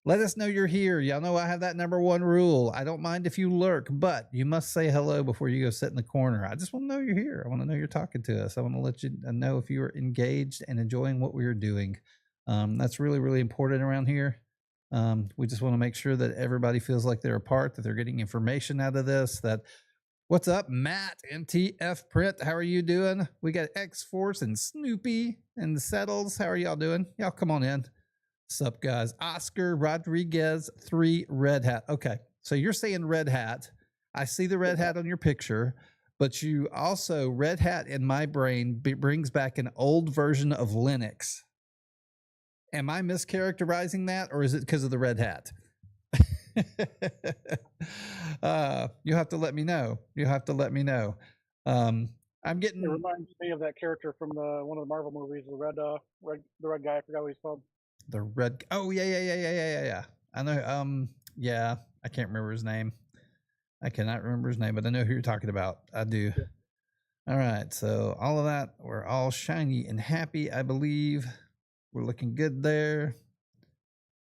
Let us know you're here. Y'all know I have that number one rule. I don't mind if you lurk, but you must say hello before you go sit in the corner. I just want to know you're here. I want to know you're talking to us. I want to let you know if you're engaged and enjoying what we're doing. That's really, really important around here. We just want to make sure that everybody feels like they're a part, that they're getting information out of this. That what's up, Matt, MTF Print? How are you doing? We got X Force and Snoopy and the Settles. How are y'all doing? Y'all come on in. Sup, guys? Oscar Rodriguez 3 Red Hat. Okay, so you're saying Red Hat. I see the Red Hat on your picture, but you also, Red Hat in my brain brings back an old version of Linux. Am I mischaracterizing that, or is it because of the Red Hat? You have to let me know. You have to let me know. I'm getting. It reminds me of that character from one of the Marvel movies, the red guy. I forgot what he's called. The red. Oh yeah. I know. Yeah, I can't remember his name. I cannot remember his name, but I know who you're talking about. I do. Yeah. All right. So all of that, we're all shiny and happy. I believe we're looking good there.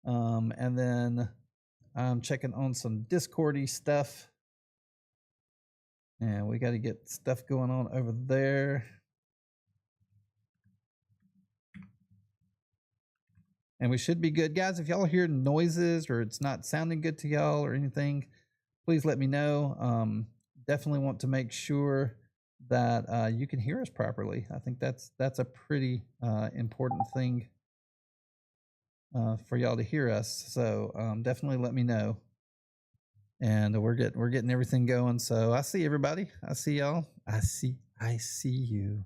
And then I'm checking on some Discordy stuff. And we got to get stuff going on over there. And we should be good. Guys, if y'all hear noises or it's not sounding good to y'all or anything, please let me know. Definitely want to make sure that you can hear us properly. I think that's a pretty important thing for y'all to hear us. So definitely let me know. And we're getting everything going. So I see everybody. I see y'all. I see you.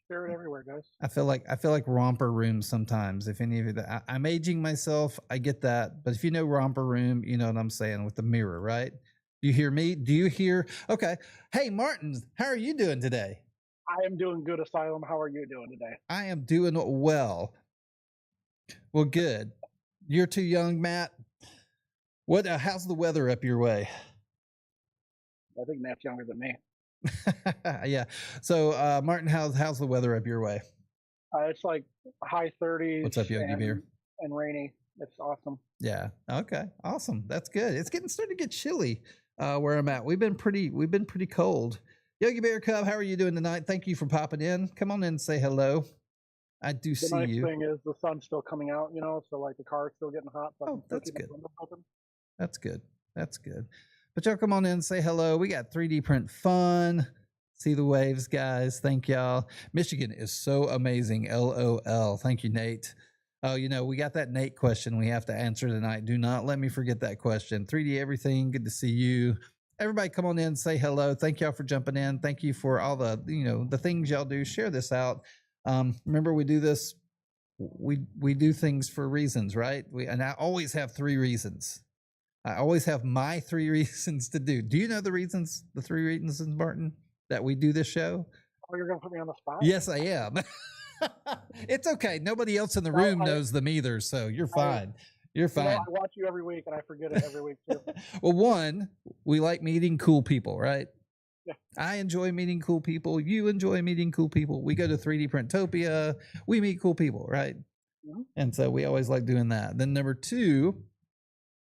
Share it everywhere, guys. I feel like Romper Room sometimes. If any of you that I'm aging myself, I get that. But if you know Romper Room, you know what I'm saying with the mirror, right? Do you hear me? Do you hear? Okay. Hey, Martin, how are you doing today? I am doing good, Asylum. How are you doing today? I am doing well. Well, good. You're too young, Matt. What? How's the weather up your way? I think Matt's younger than me. Yeah. So, Martin, how's the weather up your way? It's like high 30s. What's up, Yogi Bear? And rainy. It's awesome. Yeah. Okay. Awesome. That's good. It's starting to get chilly where I'm at. We've been pretty cold. Yogi Bear Cub, how are you doing tonight? Thank you for popping in. Come on in and say hello. I do see you. The nice thing is the sun's still coming out, you know, so like the car's still getting hot. So that's good. That's good. That's good. But y'all come on in and say hello. We got 3D print fun. See the waves, guys. Thank y'all. Michigan is so amazing. LOL. Thank you, Nate. Oh, you know, we got that Nate question we have to answer tonight. Do not let me forget that question. 3D everything. Good to see you. Everybody come on in and say hello. Thank y'all for jumping in. Thank you for all the, you know, the things y'all do. Share this out. Remember, we do this. We do things for reasons, right? And I always have 3 reasons. I always have my 3 reasons to do. Do you know the 3 reasons, Martin, that we do this show? Oh, you're going to put me on the spot? Yes, I am. It's okay. Nobody else in the room knows them either, so you're fine. You're fine. You know, I watch you every week, and I forget it every week, too. Well, one, we like meeting cool people, right? Yeah. I enjoy meeting cool people. You enjoy meeting cool people. We go to 3D Printopia. We meet cool people, right? Mm-hmm. And so we always like doing that. Then number 2,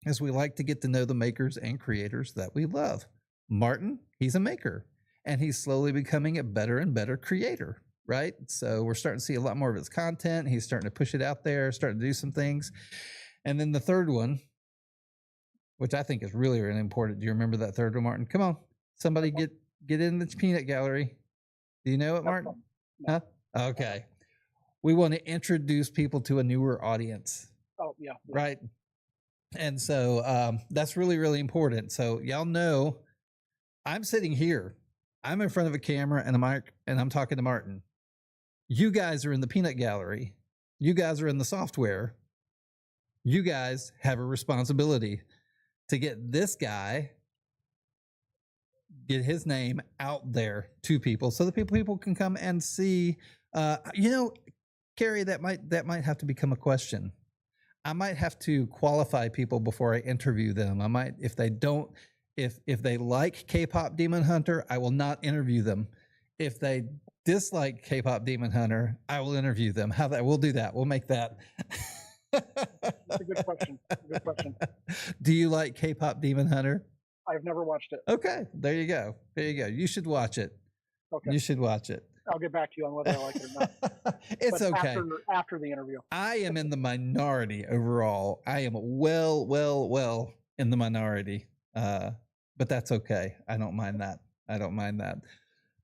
is we like to get to know the makers and creators that we love. Martin, he's a maker, and he's slowly becoming a better and better creator, right? So we're starting to see a lot more of his content. He's starting to push it out there, starting to do some things. And then the third one, which I think is really, really important. Do you remember that third one, Martin? Come on. Somebody get in the peanut gallery. Do you know it, Martin? Huh? Okay. We want to introduce people to a newer audience. Oh, yeah. Right? And so that's really, really important. So y'all know I'm sitting here. I'm in front of a camera and a mic, and I'm talking to Martin. You guys are in the peanut gallery. You guys are in the software. You guys have a responsibility to get this guy, get his name out there to people so that people can come and see. You know, Carrie, that might have to become a question. I might have to qualify people before I interview them. I might, if they like K-pop Demon Hunter, I will not interview them. If they dislike K-pop Demon Hunter, I will interview them. We'll do that. We'll make that. That's a good question. Good question. Do you like K-pop Demon Hunter? I've never watched it. Okay, there you go. There you go. You should watch it. Okay. You should watch it. I'll get back to you on whether I like it or not. It's But okay. after the interview. I am in the minority overall. I am well in the minority. But that's okay. I don't mind that. I don't mind that.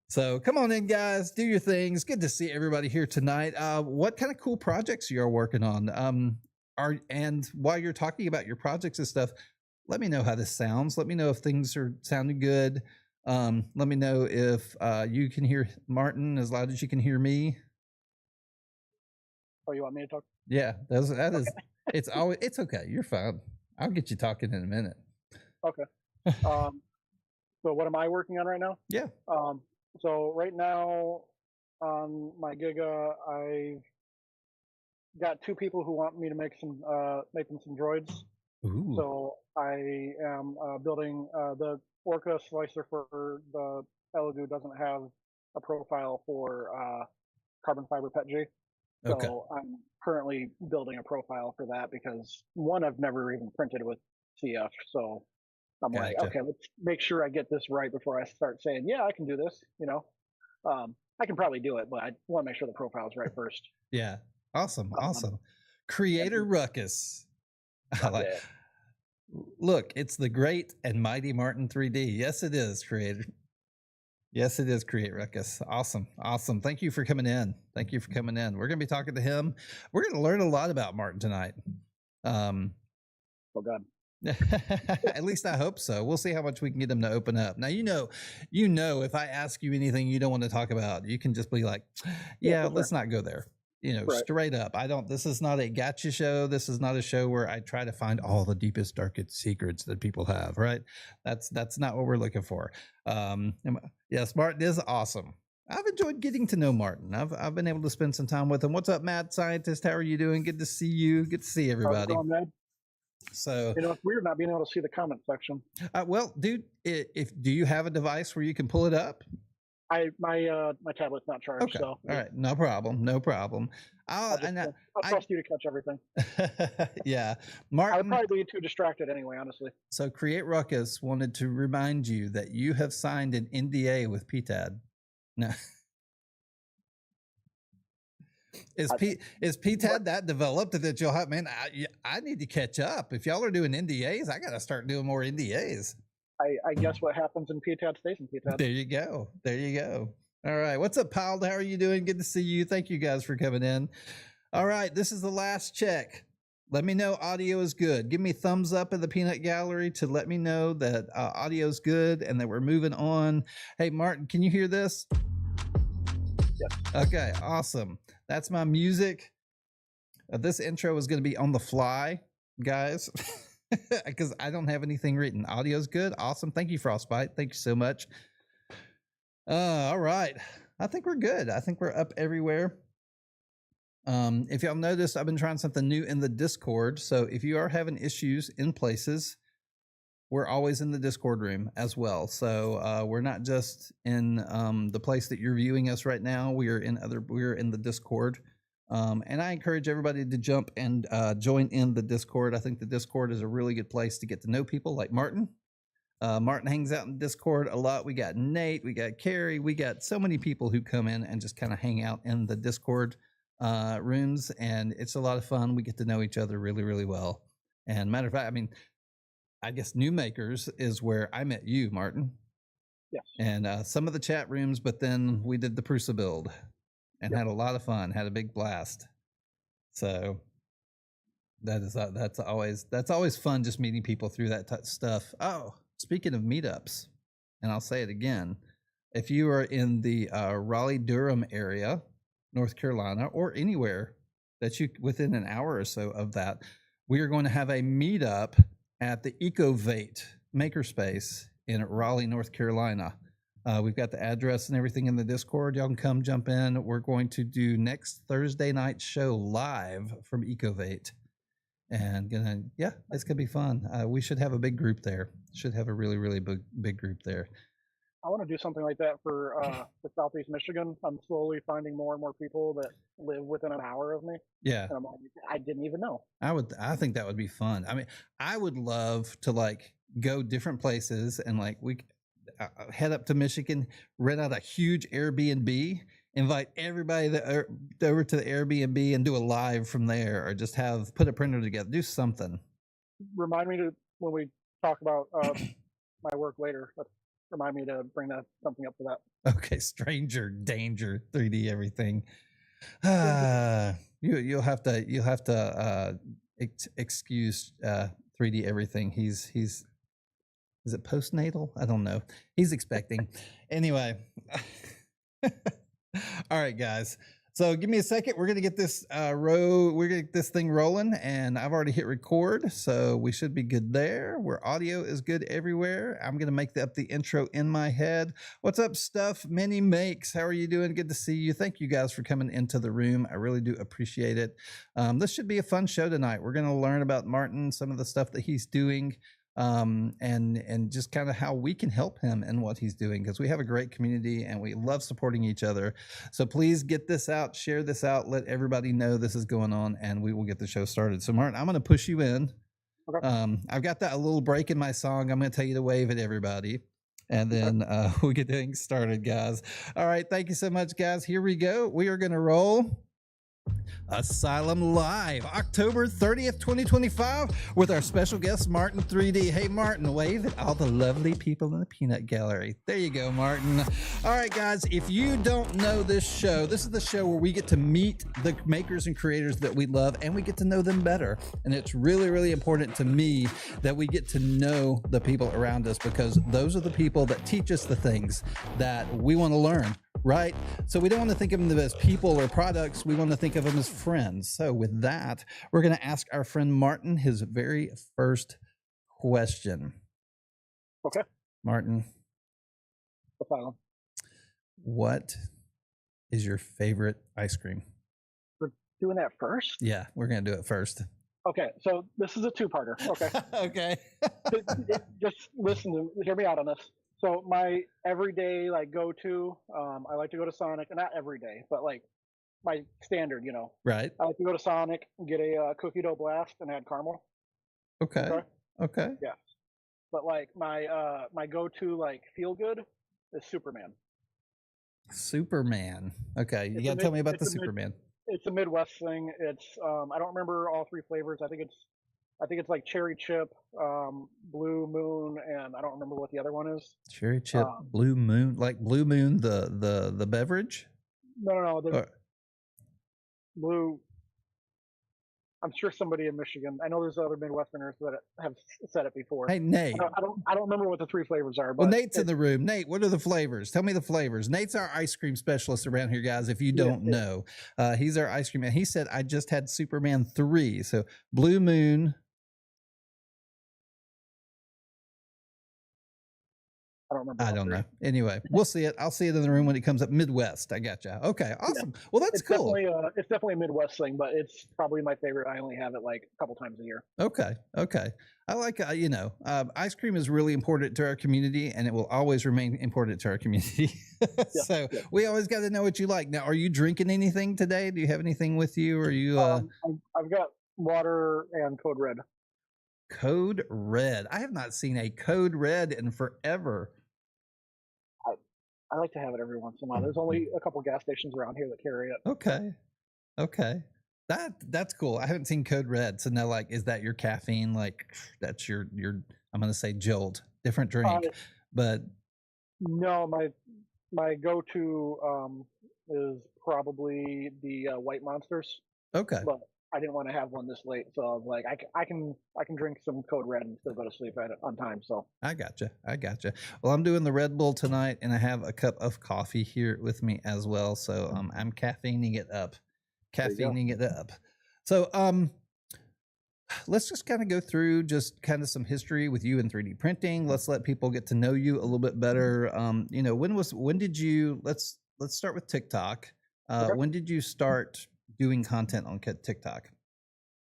So come on in, guys. Do your things. Good to see everybody here tonight. What kind of cool projects you are working on? And while you're talking about your projects and stuff, let me know how this sounds. Let me know if things are sounding good. Let me know if you can hear Martin as loud as you can hear me. Oh, you want me to talk? Yeah, that is. It's okay. You're fine. I'll get you talking in a minute. Okay. So what am I working on right now? Yeah. So right now on my Giga, I've got 2 people who want me to make them some droids. Ooh. So I am building the Orca slicer for the Elegoo doesn't have a profile for carbon fiber PETG. So Okay. I'm currently building a profile for that because one, I've never even printed with CF. So I'm like, Gotcha. okay, let's make sure I get this right before I start saying, yeah, I can do this. I can probably do it, but I want to make sure the profile is right first. Yeah. Awesome. Awesome. Creator Ruckus. I like. Yeah. Look, it's the great and mighty Martin 3D. Yes, it is, Creator. Yes, it is, Create Ruckus. Awesome. Awesome. Thank you for coming in. Thank you for coming in. We're going to be talking to him. We're going to learn a lot about Martin tonight. Oh, God. At least I hope so. We'll see how much we can get him to open up. Now, you know, if I ask you anything you don't want to talk about, you can just be like, yeah, let's not go there. Right. Straight up. This is not a gotcha show. This is not a show where I try to find all the deepest, darkest secrets that people have, right? That's not what we're looking for. Yes, Martin is awesome. I've enjoyed getting to know Martin. I've been able to spend some time with him. What's up, Mad Scientist? How are you doing? Good to see you. Good to see everybody. How's it going, Ned? So it's weird not being able to see the comment section. Well, dude, do you have a device where you can pull it up? My tablet's not charged. Okay. So all right, no problem. I'll trust you to catch everything. Yeah, Martin. I would probably be too distracted anyway, honestly. So Create Ruckus wanted to remind you that you have signed an NDA with PTAD. No. Is PTAD that developed that you'll have? Man, I need to catch up. If y'all are doing NDAs, I got to start doing more NDAs. I guess what happens in PTAD stays in PTAD. There you go. There you go. All right. What's up, pal? How are you doing? Good to see you. Thank you guys for coming in. All right. This is the last check. Let me know audio is good. Give me thumbs up in the peanut gallery to let me know that audio is good and that we're moving on. Hey, Martin, can you hear this? Yes. Okay. Awesome. That's my music. This intro is going to be on the fly, guys. Because I don't have anything written. Audio's good. Awesome. Thank you, Frostbite. Thank you so much. All right. I think we're good. I think we're up everywhere. If y'all notice, I've been trying something new in the Discord. So if you are having issues in places, we're always in the Discord room as well. So we're not just in the place that you're viewing us right now. We're in the Discord. And I encourage everybody to jump and join in the Discord. I think the Discord is a really good place to get to know people like Martin. Martin hangs out in Discord a lot. We got Nate, we got Carrie, we got so many people who come in and just kind of hang out in the Discord rooms, and it's a lot of fun. We get to know each other really, really well. And matter of fact, I guess New Makers is where I met you, Martin. Yes. And some of the chat rooms, but then we did the Prusa build. And had a lot of fun, had a big blast. So that's always fun, just meeting people through that stuff. Oh, speaking of meetups, and I'll say it again, if you are in the Raleigh-Durham area, North Carolina, or anywhere that you within an hour or so of that, we are going to have a meetup at the EcoVate Makerspace in Raleigh, North Carolina. We've got the address and everything in the Discord. Y'all can come jump in. We're going to do next Thursday night show live from EcoVate. And it's gonna be fun. We should have a big group there. Should have a really, really big group there. I want to do something like that for Southeast Michigan. I'm slowly finding more and more people that live within an hour of me, Yeah. and I'm like, I didn't even know. I think that would be fun. I mean, I would love to like go different places and like head up to Michigan, rent out a huge Airbnb, invite everybody over to the Airbnb and do a live from there, or just put a printer together, do something. Remind me to when we talk about my work later. Remind me to bring that something up for that. Okay, stranger danger, 3D everything. You'll have to excuse 3D everything. He's is it postnatal? I don't know. He's expecting. Anyway. All right, guys. So give me a second. We're gonna get this we're gonna get this thing rolling, and I've already hit record, so we should be good there. Where audio is good everywhere. I'm gonna make up the intro in my head. What's up, Stuff Many Makes? How are you doing? Good to see you. Thank you guys for coming into the room. I really do appreciate it. This should be a fun show tonight. We're gonna learn about Martin, some of the stuff that he's doing. And just kind of how we can help him in what he's doing, because we have a great community and we love supporting each other. So please get this out, share this out, let everybody know this is going on, and we will get the show started. So Martin, I'm going to push you in. Okay. I've got that a little break in my song. I'm going to tell you to wave at everybody, and then we'll get things started, guys. All right. Thank you so much, guys. Here we go. We are going to roll. Asylum Live, October 30th, 2025, with our special guest, Martin 3D. Hey, Martin, wave at all the lovely people in the peanut gallery. There you go, Martin. All right, guys, if you don't know this show, this is the show where we get to meet the makers and creators that we love, and we get to know them better. And it's really, really important to me that we get to know the people around us, because those are the people that teach us the things that we want to learn. Right? So we don't want to think of them as people or products. We want to think of them as friends. So with that, we're going to ask our friend Martin his very first question. Okay. Martin, what is your favorite ice cream? We're doing that first? Yeah, we're going to do it first. Okay, so this is a two-parter. Okay. Okay. Just hear me out on this. So my everyday like go-to, I like to go to Sonic, and not every day, but like my standard, Right. I like to go to Sonic and get a cookie dough blast and add caramel. Okay. Okay. Yeah. But like my go-to like feel good is Superman. Superman. Okay, you got to tell me about the Superman. It's a Midwest thing. It's I don't remember all three flavors. I think it's like cherry chip, blue moon, and I don't remember what the other one is. Cherry chip, blue moon, like Blue Moon, the beverage? No. Blue. I'm sure somebody in Michigan. I know there's other Midwesterners that have said it before. Hey, Nate. I don't remember what the three flavors are. But well, Nate's in the room. Nate, what are the flavors? Tell me the flavors. Nate's our ice cream specialist around here, guys. If you don't know, he's our ice cream man. He said I just had Superman 3. So Blue Moon. I don't remember. I don't know. Anyway, we'll see it. I'll see it in the room when it comes up. Midwest. I gotcha. Okay, awesome. Yeah. Well, that's cool. It's definitely a Midwest thing, but it's probably my favorite. I only have it like a couple times a year. Okay. I like, ice cream is really important to our community, and it will always remain important to our community. We always got to know what you like. Now, are you drinking anything today? Do you have anything with you? Or are you? I've got water and Code Red. Code Red. I have not seen a Code Red in forever. I like to have it every once in a while. There's only a couple gas stations around here that carry it. Okay. That's cool. I haven't seen Code Red. So now, like, is that your caffeine? Like, that's your I'm gonna say jolt, different drink, but no, my go-to is probably the White Monsters. Okay. But I didn't want to have one this late, so I was like, I can drink some Code Red and still go to sleep on time. So I gotcha. Well, I'm doing the Red Bull tonight, and I have a cup of coffee here with me as well. So I'm caffeining it up. So let's just kind of go through just kind of some history with you in 3D printing. Let's let people get to know you a little bit better. When did you? Let's start with TikTok. Okay. When did you start doing content on TikTok?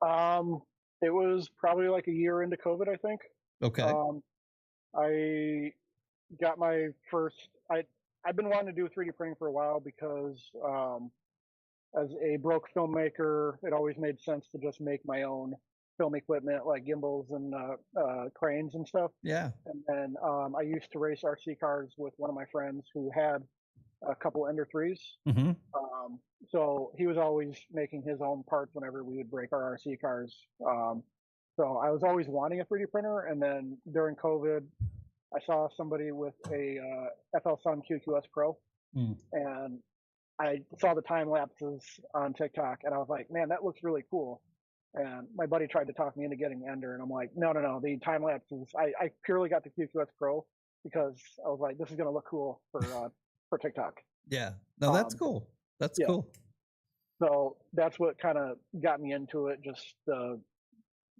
It was probably like a year into COVID, I think. Okay. got my first. I've been wanting to do 3D printing for a while because as a broke filmmaker, it always made sense to just make my own film equipment like gimbals and cranes and stuff. Yeah. And then I used to race RC cars with one of my friends who had a couple Ender 3s. Hmm. So he was always making his own parts whenever we would break our RC cars. So I was always wanting a 3D printer. And then during COVID, I saw somebody with a FL Sun QQS Pro, Mm. and I saw the time lapses on TikTok, and I was like, man, that looks really cool. And my buddy tried to talk me into getting Ender, and I'm like, no, no, no. The time lapses. I purely got the QQS Pro because I was like, this is gonna look cool for TikTok. Yeah. No, that's Um, cool. That's yeah. cool. So that's what kind of got me into it. Just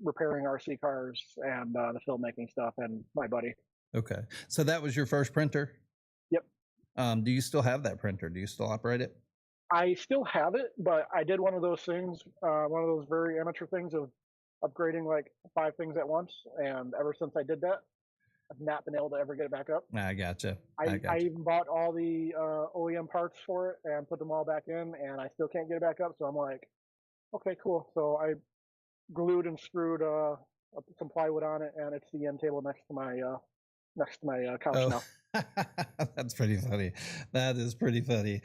repairing RC cars and the filmmaking stuff, and my buddy. Okay. So that was your first printer? Yep. Do you still have that printer? Do you still operate it? I still have it, but I did one of those things, one of those very amateur things of upgrading like 5 things at once. And ever since I did that, I've not been able to ever get it back up. I gotcha. I even bought all the OEM parts for it and put them all back in, and I still can't get it back up. So I'm like, okay, cool. So I glued and screwed some plywood on it, and it's the end table next to my couch now. That's pretty funny. That is pretty funny.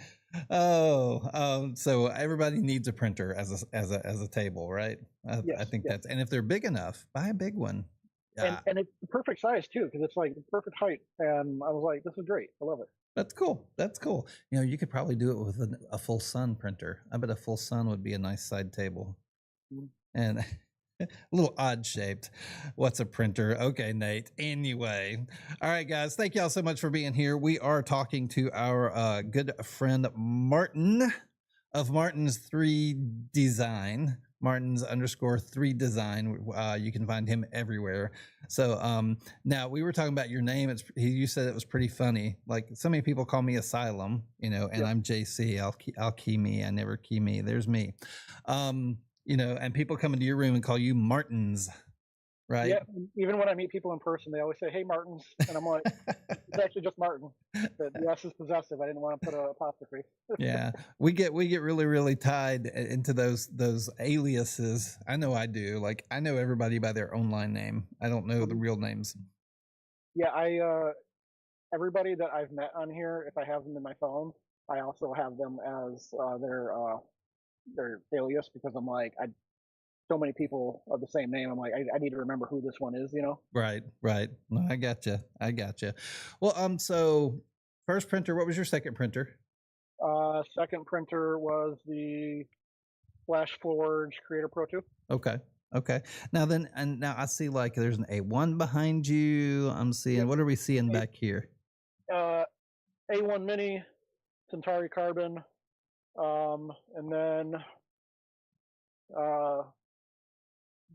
Oh, so everybody needs a printer as a table, right? Yes, I think yes. that's, and if they're big enough, buy a big one. And it's the perfect size too, because it's like the perfect height. And I was like, this is great. I love it. That's cool. That's cool. You know, you could probably do it with a full sun printer. I bet a full sun would be a nice side table. Mhm. And a little odd shaped. What's a printer? Okay, Nate. Anyway, all right, guys. Thank y'all so much for being here. We are talking to our good friend Martin of Martin's 3Design. Martin's _ 3Design. You can find him everywhere. So now we were talking about your name. You said it was pretty funny. Like so many people call me Asylum, you know, and I'm JC. I'll key me. I never key me. There's me. You know, and people come into your room and call you Martins, right? Yeah. Even when I meet people in person, they always say, "Hey, Martins," and I'm like, "It's actually just Martin." The S is possessive. I didn't want to put an apostrophe. Yeah, we get really tied into those aliases. I know I do. Like I know everybody by their online name. I don't know the real names. Yeah, everybody that I've met on here, if I have them in my phone, I also have them as their alias, because I'm like, so many people of the same name. I'm like, I need to remember who this one is, you know? Right. No, I gotcha. Well, so first printer. What was your second printer? Second printer was the Flash Forge Creator Pro 2. Okay. Now I see like there's an A1 behind you. I'm seeing. What are we seeing back here? A1 Mini, Centauri Carbon, and then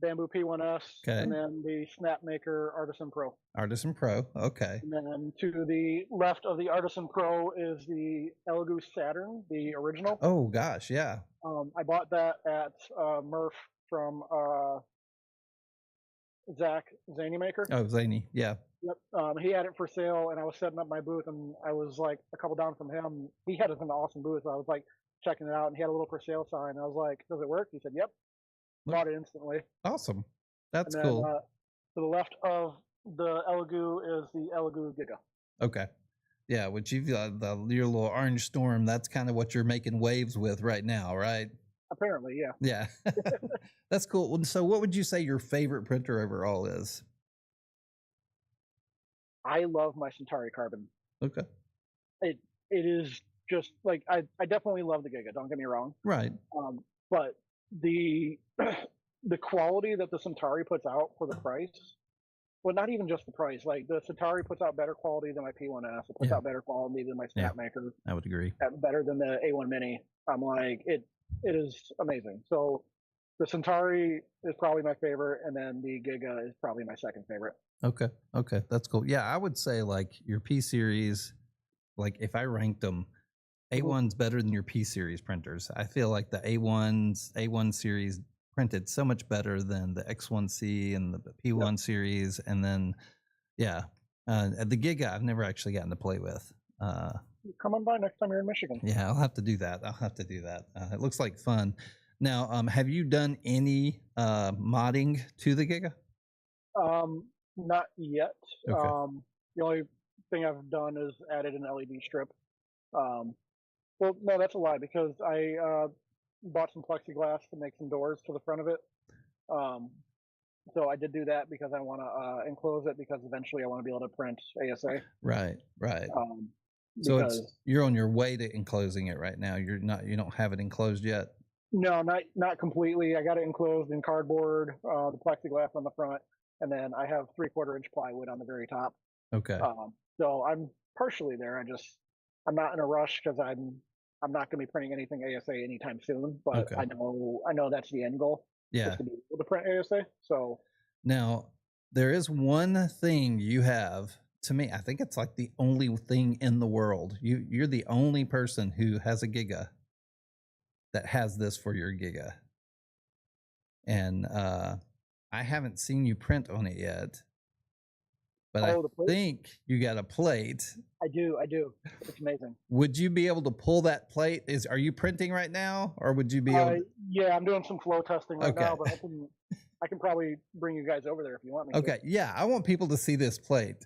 Bamboo P1S, and then the Snapmaker Artisan Pro. Artisan Pro, okay. And then to the left of the Artisan Pro is the Elegoo Saturn, the original. Oh gosh, yeah. I bought that at Murph from Zach Zanymaker. Oh, Zany, yeah. Yep. He had it for sale, and I was setting up my booth, and I was like a couple down from him. He had an awesome booth. I was like checking it out, and he had a little for sale sign. I was like, "Does it work?" He said, "Yep." Bought it instantly. Awesome. That's and then, cool. To the left of the Elegoo is the Elegoo Giga. Okay. Yeah, which you've got your little orange storm. That's kind of what you're making waves with right now, right? Apparently, yeah. Yeah. That's cool. So what would you say your favorite printer overall is? I love my Centauri Carbon. Okay. It is just like, I definitely love the Giga, don't get me wrong. Right. But the quality that the Centauri puts out for the price, well, not even just the price, like the Centauri puts out better quality than my P1S. It puts out better quality than my Snapmaker. I would agree. Better than the A1 Mini. I'm like, it is amazing. So the Centauri is probably my favorite, and then the Giga is probably my second favorite. Okay. That's cool. Yeah, I would say like your P series, like if I ranked them, A1's better than your P series printers. I feel like the A1 series printed so much better than the X1C and the P1 series, and then The Giga, I've never actually gotten to play with. Come on by next time you're in Michigan. Yeah, I'll have to do that. It looks like fun. Now, have you done any modding to the Giga? Not yet. Okay. The only thing I've done is added an LED strip. Well, no, that's a lie because I bought some plexiglass to make some doors to the front of it. So I did do that because I want to enclose it because eventually I want to be able to print ASA. Right. So Because you're on your way to enclosing it right now. You don't have it enclosed yet. no, not completely. I got it enclosed in cardboard, the plexiglass on the front, and then I have 3/4 inch plywood on the very top. Okay. So I'm partially there. I'm not in a rush because I'm not going to be printing anything ASA anytime soon. But Okay. I know that's the end goal. Yeah. Just to be able to print ASA. So now there is one thing you have. To me, I think it's like the only thing in the world. You're the only person who has a Giga that has this for your Giga. And I haven't seen you print on it yet. But I think you got a plate. I do. It's amazing. Would you be able to pull that plate? Are you printing right now, or would you be able to... Yeah, I'm doing some flow testing right now, but I can probably bring you guys over there if you want me to. Okay, yeah, I want people to see this plate.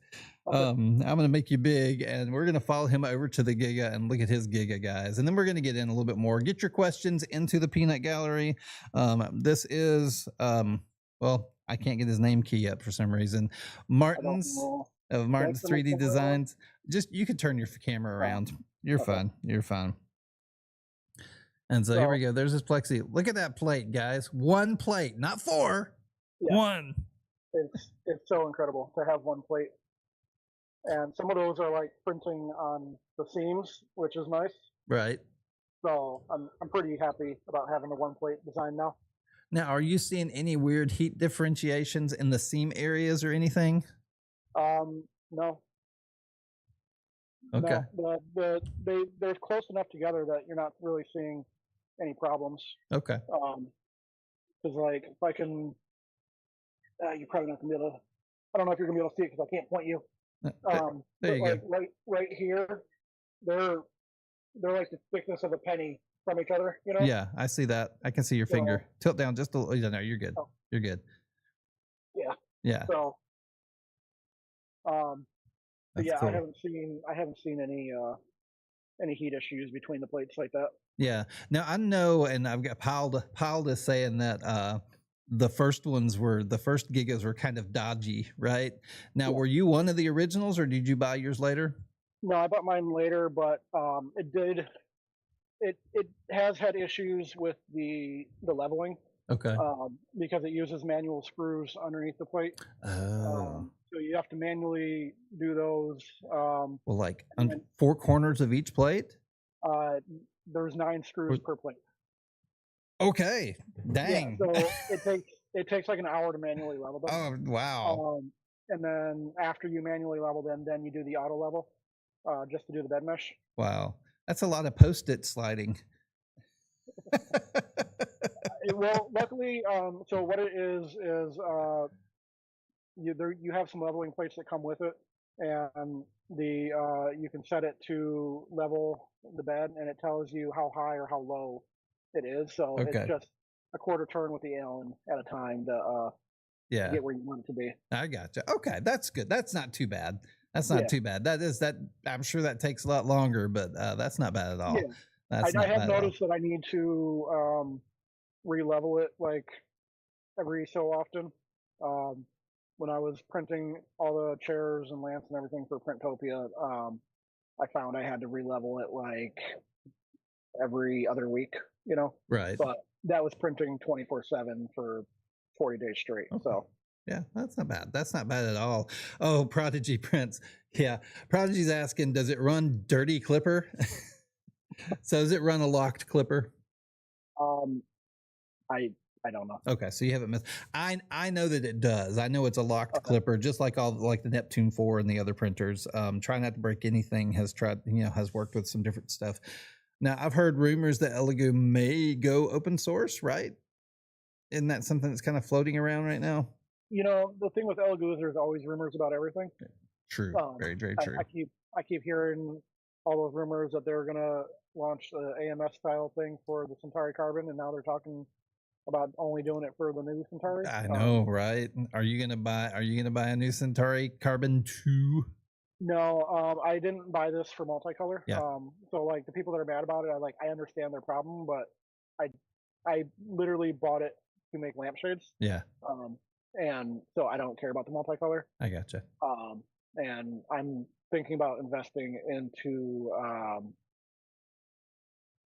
Okay. I'm going to make you big, and we're going to follow him over to the Giga and look at his Giga, guys. And then we're going to get in a little bit more. Get your questions into the peanut gallery. This is, well, I can't get his name key up for some reason. Martin's of Martin's 3D Designs. Just, you can turn your camera around. You're fine. You're fine. And so here we go. There's this plexi. Look at that plate, guys. One plate, not four. Yeah. One. It's so incredible to have one plate. And some of those are like printing on the seams, which is nice. Right. So I'm pretty happy about having the one plate design now. Now, are you seeing any weird heat differentiations in the seam areas or anything? No. Okay. No, they're close enough together that you're not really seeing any problems. Okay. Because like if I can, you're probably not gonna be able to. I don't know if you're gonna be able to see it because I can't point you. There you go. Right here, they're like the thickness of a penny from each other. You know. Yeah, I see that. I can see your finger. Tilt down just a little. No, you're good. Oh. You're good. Yeah. Yeah. So. Yeah, cool. I haven't seen any heat issues between the plates like that. Yeah. Now I know, and I've got Piled is saying that the first Gigas were kind of dodgy, right? Now, were you one of the originals, or did you buy yours later? No, I bought mine later, but it has had issues with the leveling. Okay. Because it uses manual screws underneath the plate. Oh. So you have to manually do those. Well, like on 4 corners of each plate? There's 9 screws per plate. Okay. Dang. Yeah, so it takes like an hour to manually level them. Oh, wow. And then after you manually level them, then you do the auto level, just to do the bed mesh. Wow. That's a lot of Post-it sliding. Well, luckily, so what it is you have some leveling plates that come with it, and you can set it to level the bed, and it tells you how high or how low it is. So it's just a quarter turn with the Allen at a time to get where you want it to be. I gotcha. Okay, that's good. That's not too bad. That's not too bad. I'm sure that takes a lot longer, but that's not bad at all. Yeah. I have noticed that I need to re-level it like every so often. When I was printing all the chairs and lamps and everything for Printopia, I found I had to re-level it like every other week, you know? Right. But that was printing 24/7 for 40 days straight. Okay. So yeah, that's not bad. That's not bad at all. Oh, Prodigy Prince. Yeah. Prodigy's asking, does it run dirty clipper? So does it run a locked clipper? I don't know. Okay, so you haven't missed. I know that it does. I know it's a locked clipper, just like the Neptune 4 and the other printers. Try not to break anything. Has worked with some different stuff. Now I've heard rumors that Elegoo may go open source, right? Isn't that something that's kind of floating around right now? You know, the thing with Elegoo is there's always rumors about everything. True. Very, very true. I keep hearing all those rumors that they're gonna launch the AMS style thing for the Centauri Carbon, and now they're talking about only doing it for the new Centauri. I know, right? Are you gonna buy a new Centauri Carbon 2? No, I didn't buy this for multicolor. Yeah. So like the people that are mad about it, I understand their problem, but I literally bought it to make lampshades. Yeah. And so I don't care about the multicolor. I gotcha. And I'm thinking about investing into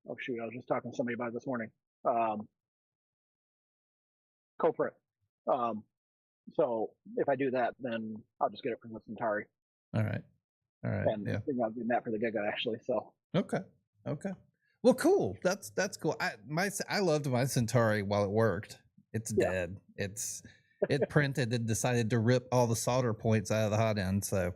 oh shoot, I was just talking to somebody about it this morning. Co-print. So if I do that, then I'll just get it from the Centauri. All right. And I think I'll do that for the Giga actually. So okay. Well, cool. That's cool. I loved my Centauri while it worked. It's dead. It printed and decided to rip all the solder points out of the hot end. So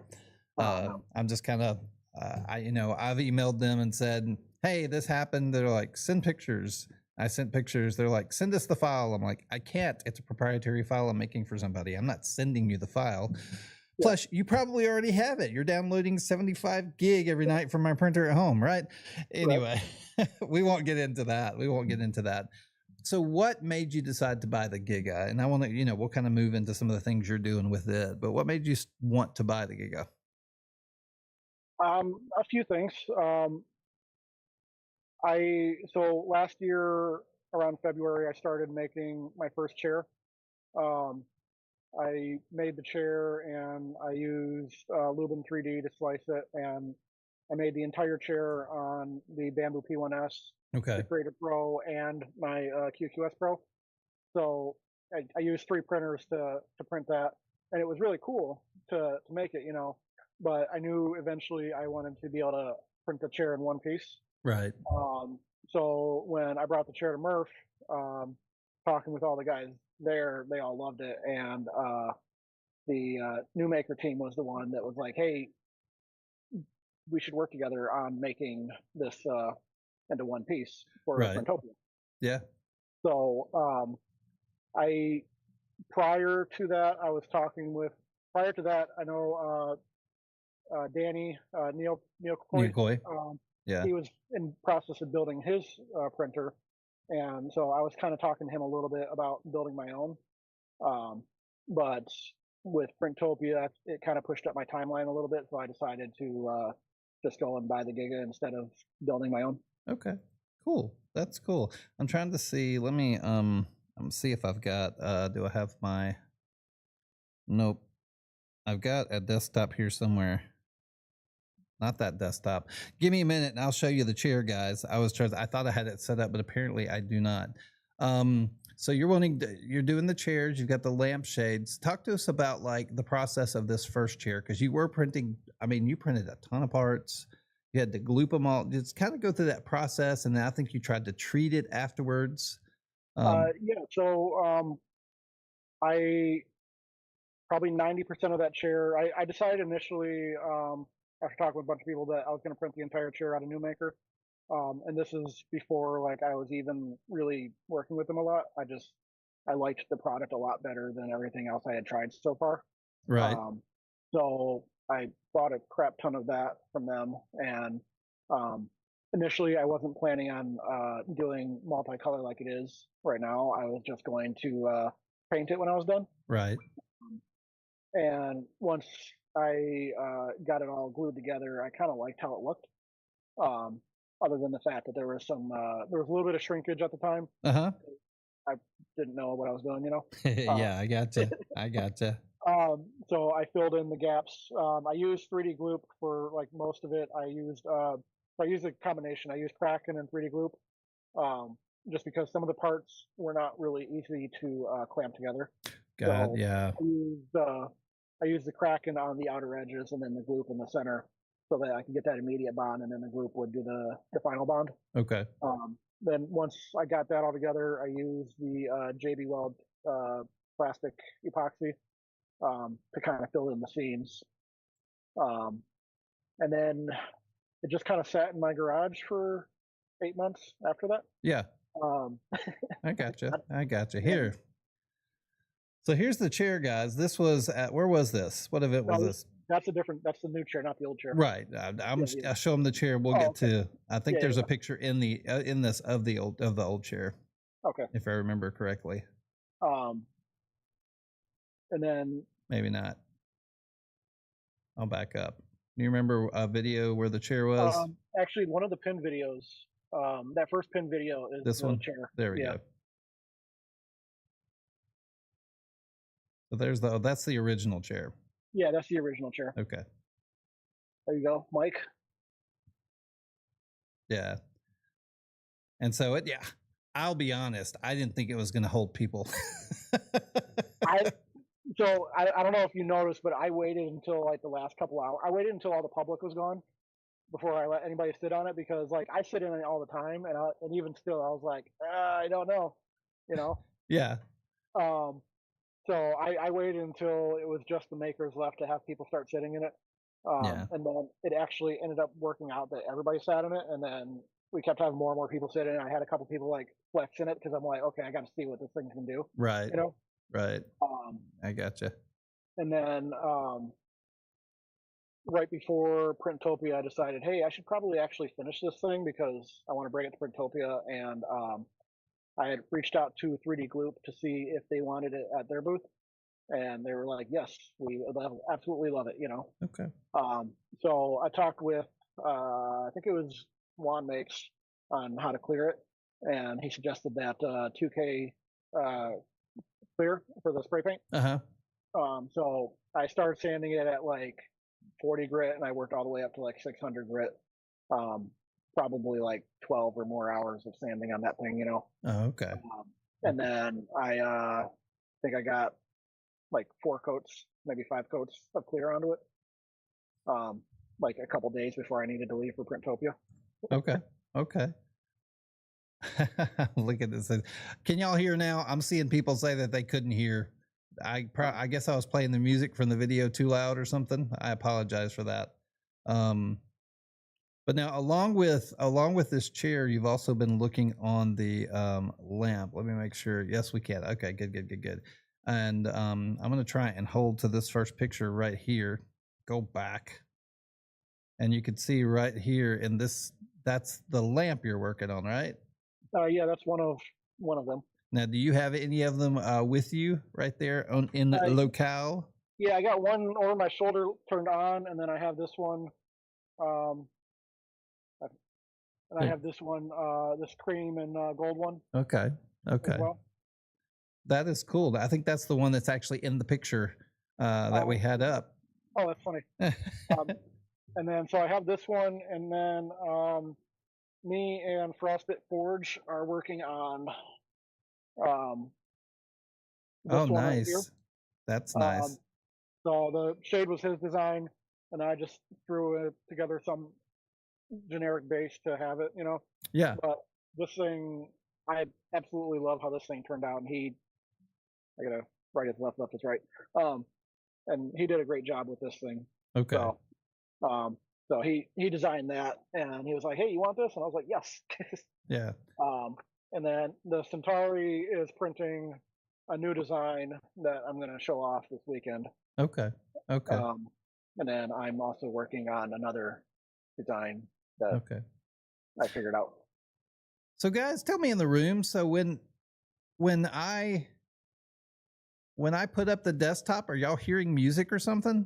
I'm just kind of I've emailed them and said, hey, this happened. They're like, send pictures. I sent pictures. They're like, send us the file. I'm like, I can't. It's a proprietary file I'm making for somebody. I'm not sending you the file. Plus, you probably already have it. You're downloading 75 gig every night from my printer at home, right? Anyway, we won't get into that. So what made you decide to buy the Giga? And I want to, we'll kind of move into some of the things you're doing with it, but what made you want to buy the Giga? A few things. So last year around February, I started making my first chair. I made the chair and I used Lubin 3D to slice it, and I made the entire chair on the Bamboo P1S, the Creator Pro, and my QQS Pro. So I used 3 printers to print that, and it was really cool to make it, But I knew eventually I wanted to be able to print the chair in one piece. Right. So when I brought the chair to Murph, talking with all the guys there, they all loved it, and the new maker team was the one that was like, hey, we should work together on making this into one piece for Printopia. Yeah. So prior to that I know Danny Neil Coy. He was in process of building his printer, and so I was kind of talking to him a little bit about building my own. But with Printopia, it kind of pushed up my timeline a little bit, so I decided to just go and buy the Giga instead of building my own. Okay, cool. That's cool. I'm trying to see. Let me see if I've got. Do I have my? Nope. I've got a desktop here somewhere. Not that desktop. Give me a minute and I'll show you the chair, guys. I thought I had it set up, but apparently I do not. So you're doing the chairs, you've got the lampshades. Talk to us about like the process of this first chair, because you were printing, you printed a ton of parts. You had to gloop them all. Just kind of go through that process, and then I think you tried to treat it afterwards. So I probably 90% of that chair, I decided initially, after talking with a bunch of people, that I was going to print the entire chair out of Newmaker. And this is before I was even really working with them a lot. I liked the product a lot better than everything else I had tried so far. Right. So I bought a crap ton of that from them. And initially I wasn't planning on doing multicolor like it is right now. I was just going to paint it when I was done. Right. And once I got it all glued together, I kind of liked how it looked. Other than the fact that there was a little bit of shrinkage at the time. I didn't know what I was doing, Yeah, I gotcha. So I filled in the gaps. I used 3D Gloop for most of it. I used a combination. I used Kraken and 3D Gloop, just because some of the parts were not really easy to clamp together. Yeah. I used the Kraken on the outer edges and then the Gloop in the center, so that I could get that immediate bond, and then the Gloop would do the final bond. Okay. Then once I got that all together, I used the JB Weld plastic epoxy to kind of fill in the seams. And then it just kind of sat in my garage for 8 months after that. Yeah. I gotcha. Here. So here's the chair, guys. This was where was this? What event was this? That's the new chair, not the old chair. Right. I'll show them the chair. We'll Oh, get okay. to. I think Yeah, there's yeah. a picture in this of the old chair, Okay. if I remember correctly. And then Maybe not. I'll back up. You remember a video where the chair was? actually, one of the pin videos, that first pin video is This the one? chair. There we Yeah. go. So there's that's the original chair. Yeah, that's the original chair. Okay. There you go, Mike. Yeah. And so I'll be honest, I didn't think it was going to hold people. I don't know if you noticed, but I waited until like the last couple hours. I waited until all the public was gone before I let anybody sit on it, because like I sit in it all the time, and even still, I was like, I don't know, you know. Yeah. So I waited until it was just the makers left to have people start sitting in it. Yeah. And then it actually ended up working out that everybody sat in it, and then we kept having more and more people sit in it. I had a couple people like flex in it because I'm like, okay, I got to see what this thing can do. Right. You know. Right. I gotcha. And then right before Printopia, I decided, hey, I should probably actually finish this thing because I want to bring it to Printopia, and I had reached out to 3D Gloop to see if they wanted it at their booth, and they were like, yes, we absolutely love it, you know. Okay. So I talked with, I think it was Juan Makes, on how to clear it, and he suggested that 2K clear for the spray paint. So I started sanding it at like 40 grit, and I worked all the way up to like 600 grit. Probably like 12 or more hours of sanding on that thing, you know. Oh, okay. And then I think I got like 4 coats, maybe 5 coats of clear onto it. Like a couple days before I needed to leave for Printopia. Okay. Okay. Look at this. Can y'all hear now? I'm seeing people say that they couldn't hear. I guess I was playing the music from the video too loud or something. I apologize for that. But now along with this chair, you've also been looking on the lamp. Let me make sure. Yes, we can. Okay, good. And I'm going to try and hold to this first picture right here. Go back. And you can see right here in this, that's the lamp you're working on, right? Yeah, that's one of them. Now, do you have any of them with you right there in the locale? Yeah, I got one over my shoulder turned on, and then I have this one. And I have this one, this cream and gold one. Okay. Well. That is cool. I think that's the one that's actually in the picture that we had up. Oh, that's funny. And then so I have this one, and then me and Frostbit Forge are working on oh, nice. Right, that's nice. So the shade was his design, and I just threw together some generic base to have it, you know. Yeah. But this thing, I absolutely love how this thing turned out, and I gotta right is left, left is right. And he did a great job with this thing. Okay. So he designed that, and he was like, "Hey, you want this?" And I was like, "Yes." Yeah. And then the Centauri is printing a new design that I'm going to show off this weekend. Okay. And then I'm also working on another design that I figured out. So guys, tell me in the room. So when I put up the desktop, are y'all hearing music or something?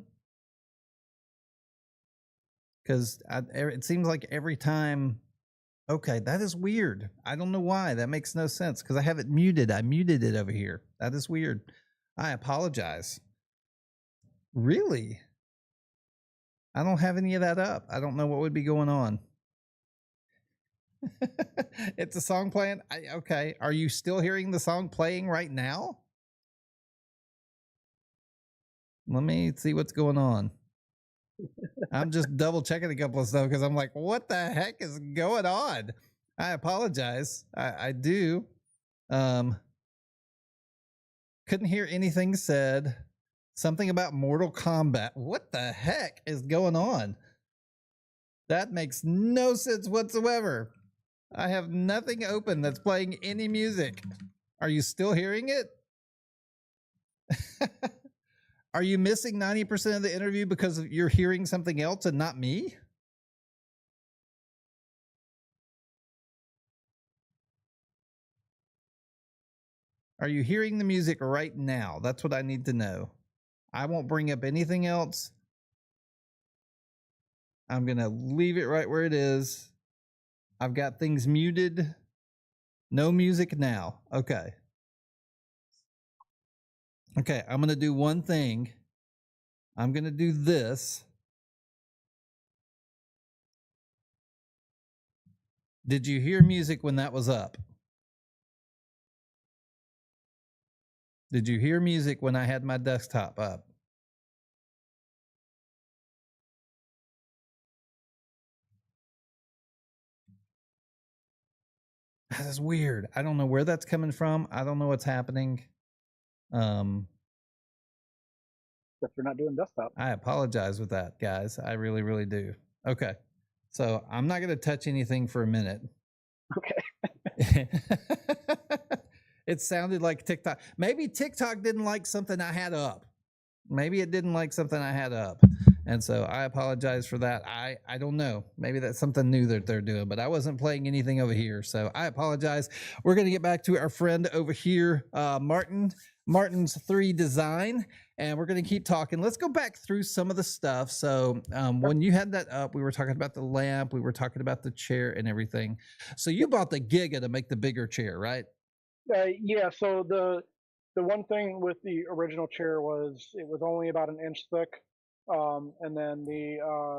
Because it seems like every time. Okay, that is weird. I don't know why. That makes no sense because I have it muted. I muted it over here. That is weird. I apologize. Really? I don't have any of that up. I don't know what would be going on. It's a song playing. Okay. Are you still hearing the song playing right now? Let me see what's going on. I'm just double checking a couple of stuff because I'm like, what the heck is going on? I apologize. I do. Couldn't hear anything said. Something about Mortal Kombat. What the heck is going on? That makes no sense whatsoever. I have nothing open that's playing any music. Are you still hearing it? Are you missing 90% of the interview because you're hearing something else and not me? Are you hearing the music right now? That's what I need to know. I won't bring up anything else. I'm going to leave it right where it is. I've got things muted. No music now. Okay. Okay, I'm going to do one thing. I'm going to do this. Did you hear music when that was up? Did you hear music when I had my desktop up? That's weird. I don't know where that's coming from. I don't know what's happening. If you're not doing desktop. I apologize with that, guys. I really, really do. Okay. So I'm not going to touch anything for a minute. Okay. It sounded like TikTok. Maybe TikTok didn't like something I had up. Maybe it didn't like something I had up. And so I apologize for that. I don't know. Maybe that's something new that they're doing, but I wasn't playing anything over here. So I apologize. We're going to get back to our friend over here, Martin's 3Design, and we're going to keep talking. Let's go back through some of the stuff. So when you had that up, we were talking about the lamp, we were talking about the chair and everything. So you bought the Giga to make the bigger chair, right? Yeah. So the one thing with the original chair was it was only about an inch thick, and then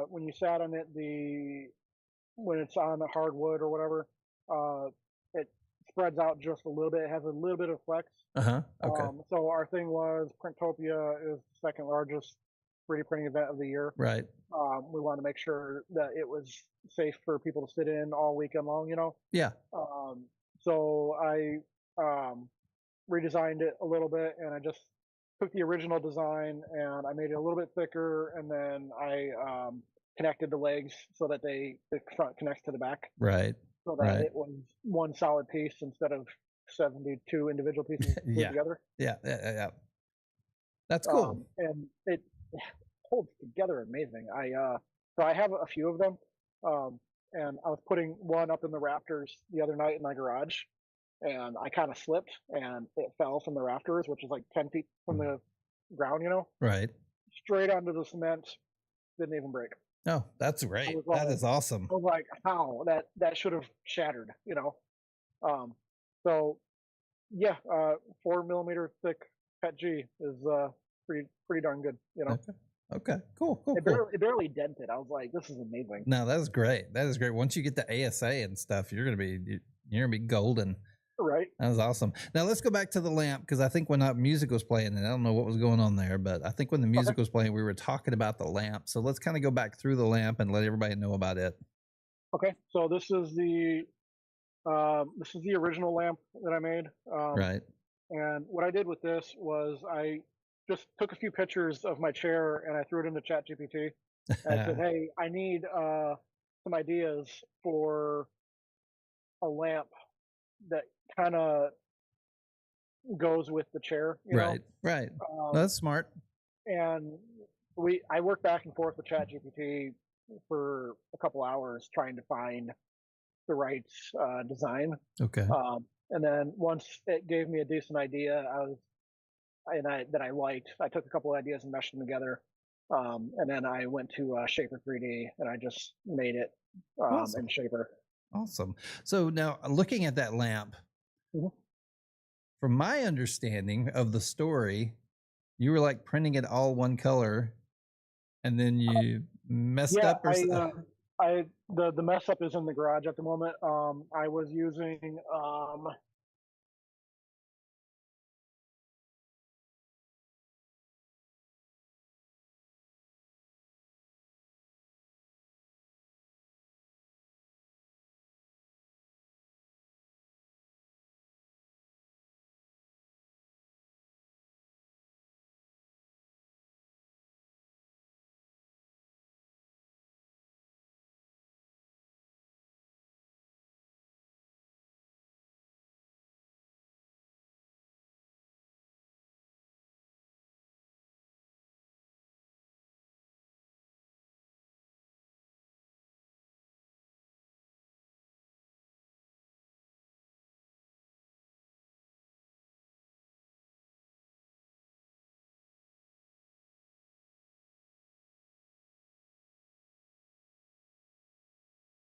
when you sat on it, when it's on the hardwood or whatever, it spreads out just a little bit. It has a little bit of flex. Okay. So our thing was Printopia is the second largest 3D printing event of the year. Right. We wanted to make sure that it was safe for people to sit in all weekend long, Yeah. So I redesigned it a little bit, and I just took the original design and I made it a little bit thicker, and then I connected the legs so that the front connects to the back, Right. so that it was one solid piece instead of 72 individual pieces glued together. Yeah. That's cool. And it holds together amazing. So I have a few of them, and I was putting one up in the rafters the other night in my garage, and I kind of slipped and it fell from the rafters, which is like 10 feet from the ground, Right. straight onto the cement. Didn't even break. Oh, that's great. That is awesome. I was like, how that should have shattered. So yeah, 4 millimeter thick PET G is pretty darn good. Okay. Cool. It barely dented. I was like, this is amazing. No, that is great. That is great. Once you get the ASA and stuff, you're gonna be golden. Right. That was awesome. Now let's go back to the lamp, because I think when that music was playing, and I don't know what was going on there, but I think when the music was playing, we were talking about the lamp. So let's kind of go back through the lamp and let everybody know about it. Okay. So this is the original lamp that I made. Right. And what I did with this was I just took a few pictures of my chair and I threw it into ChatGPT. And I said, hey, I need some ideas for a lamp that kind of goes with the chair. Right. That's smart. And I worked back and forth with ChatGPT for a couple hours trying to find the right design. Okay. And then once it gave me a decent idea, that I liked, I took a couple of ideas and meshed them together. And then I went to Shaper 3D and I just made it Awesome. in Shaper. Awesome. So now looking at that lamp, from my understanding of the story, you were like printing it all one color, and then you messed up or something. The mess up is in the garage at the moment. I was using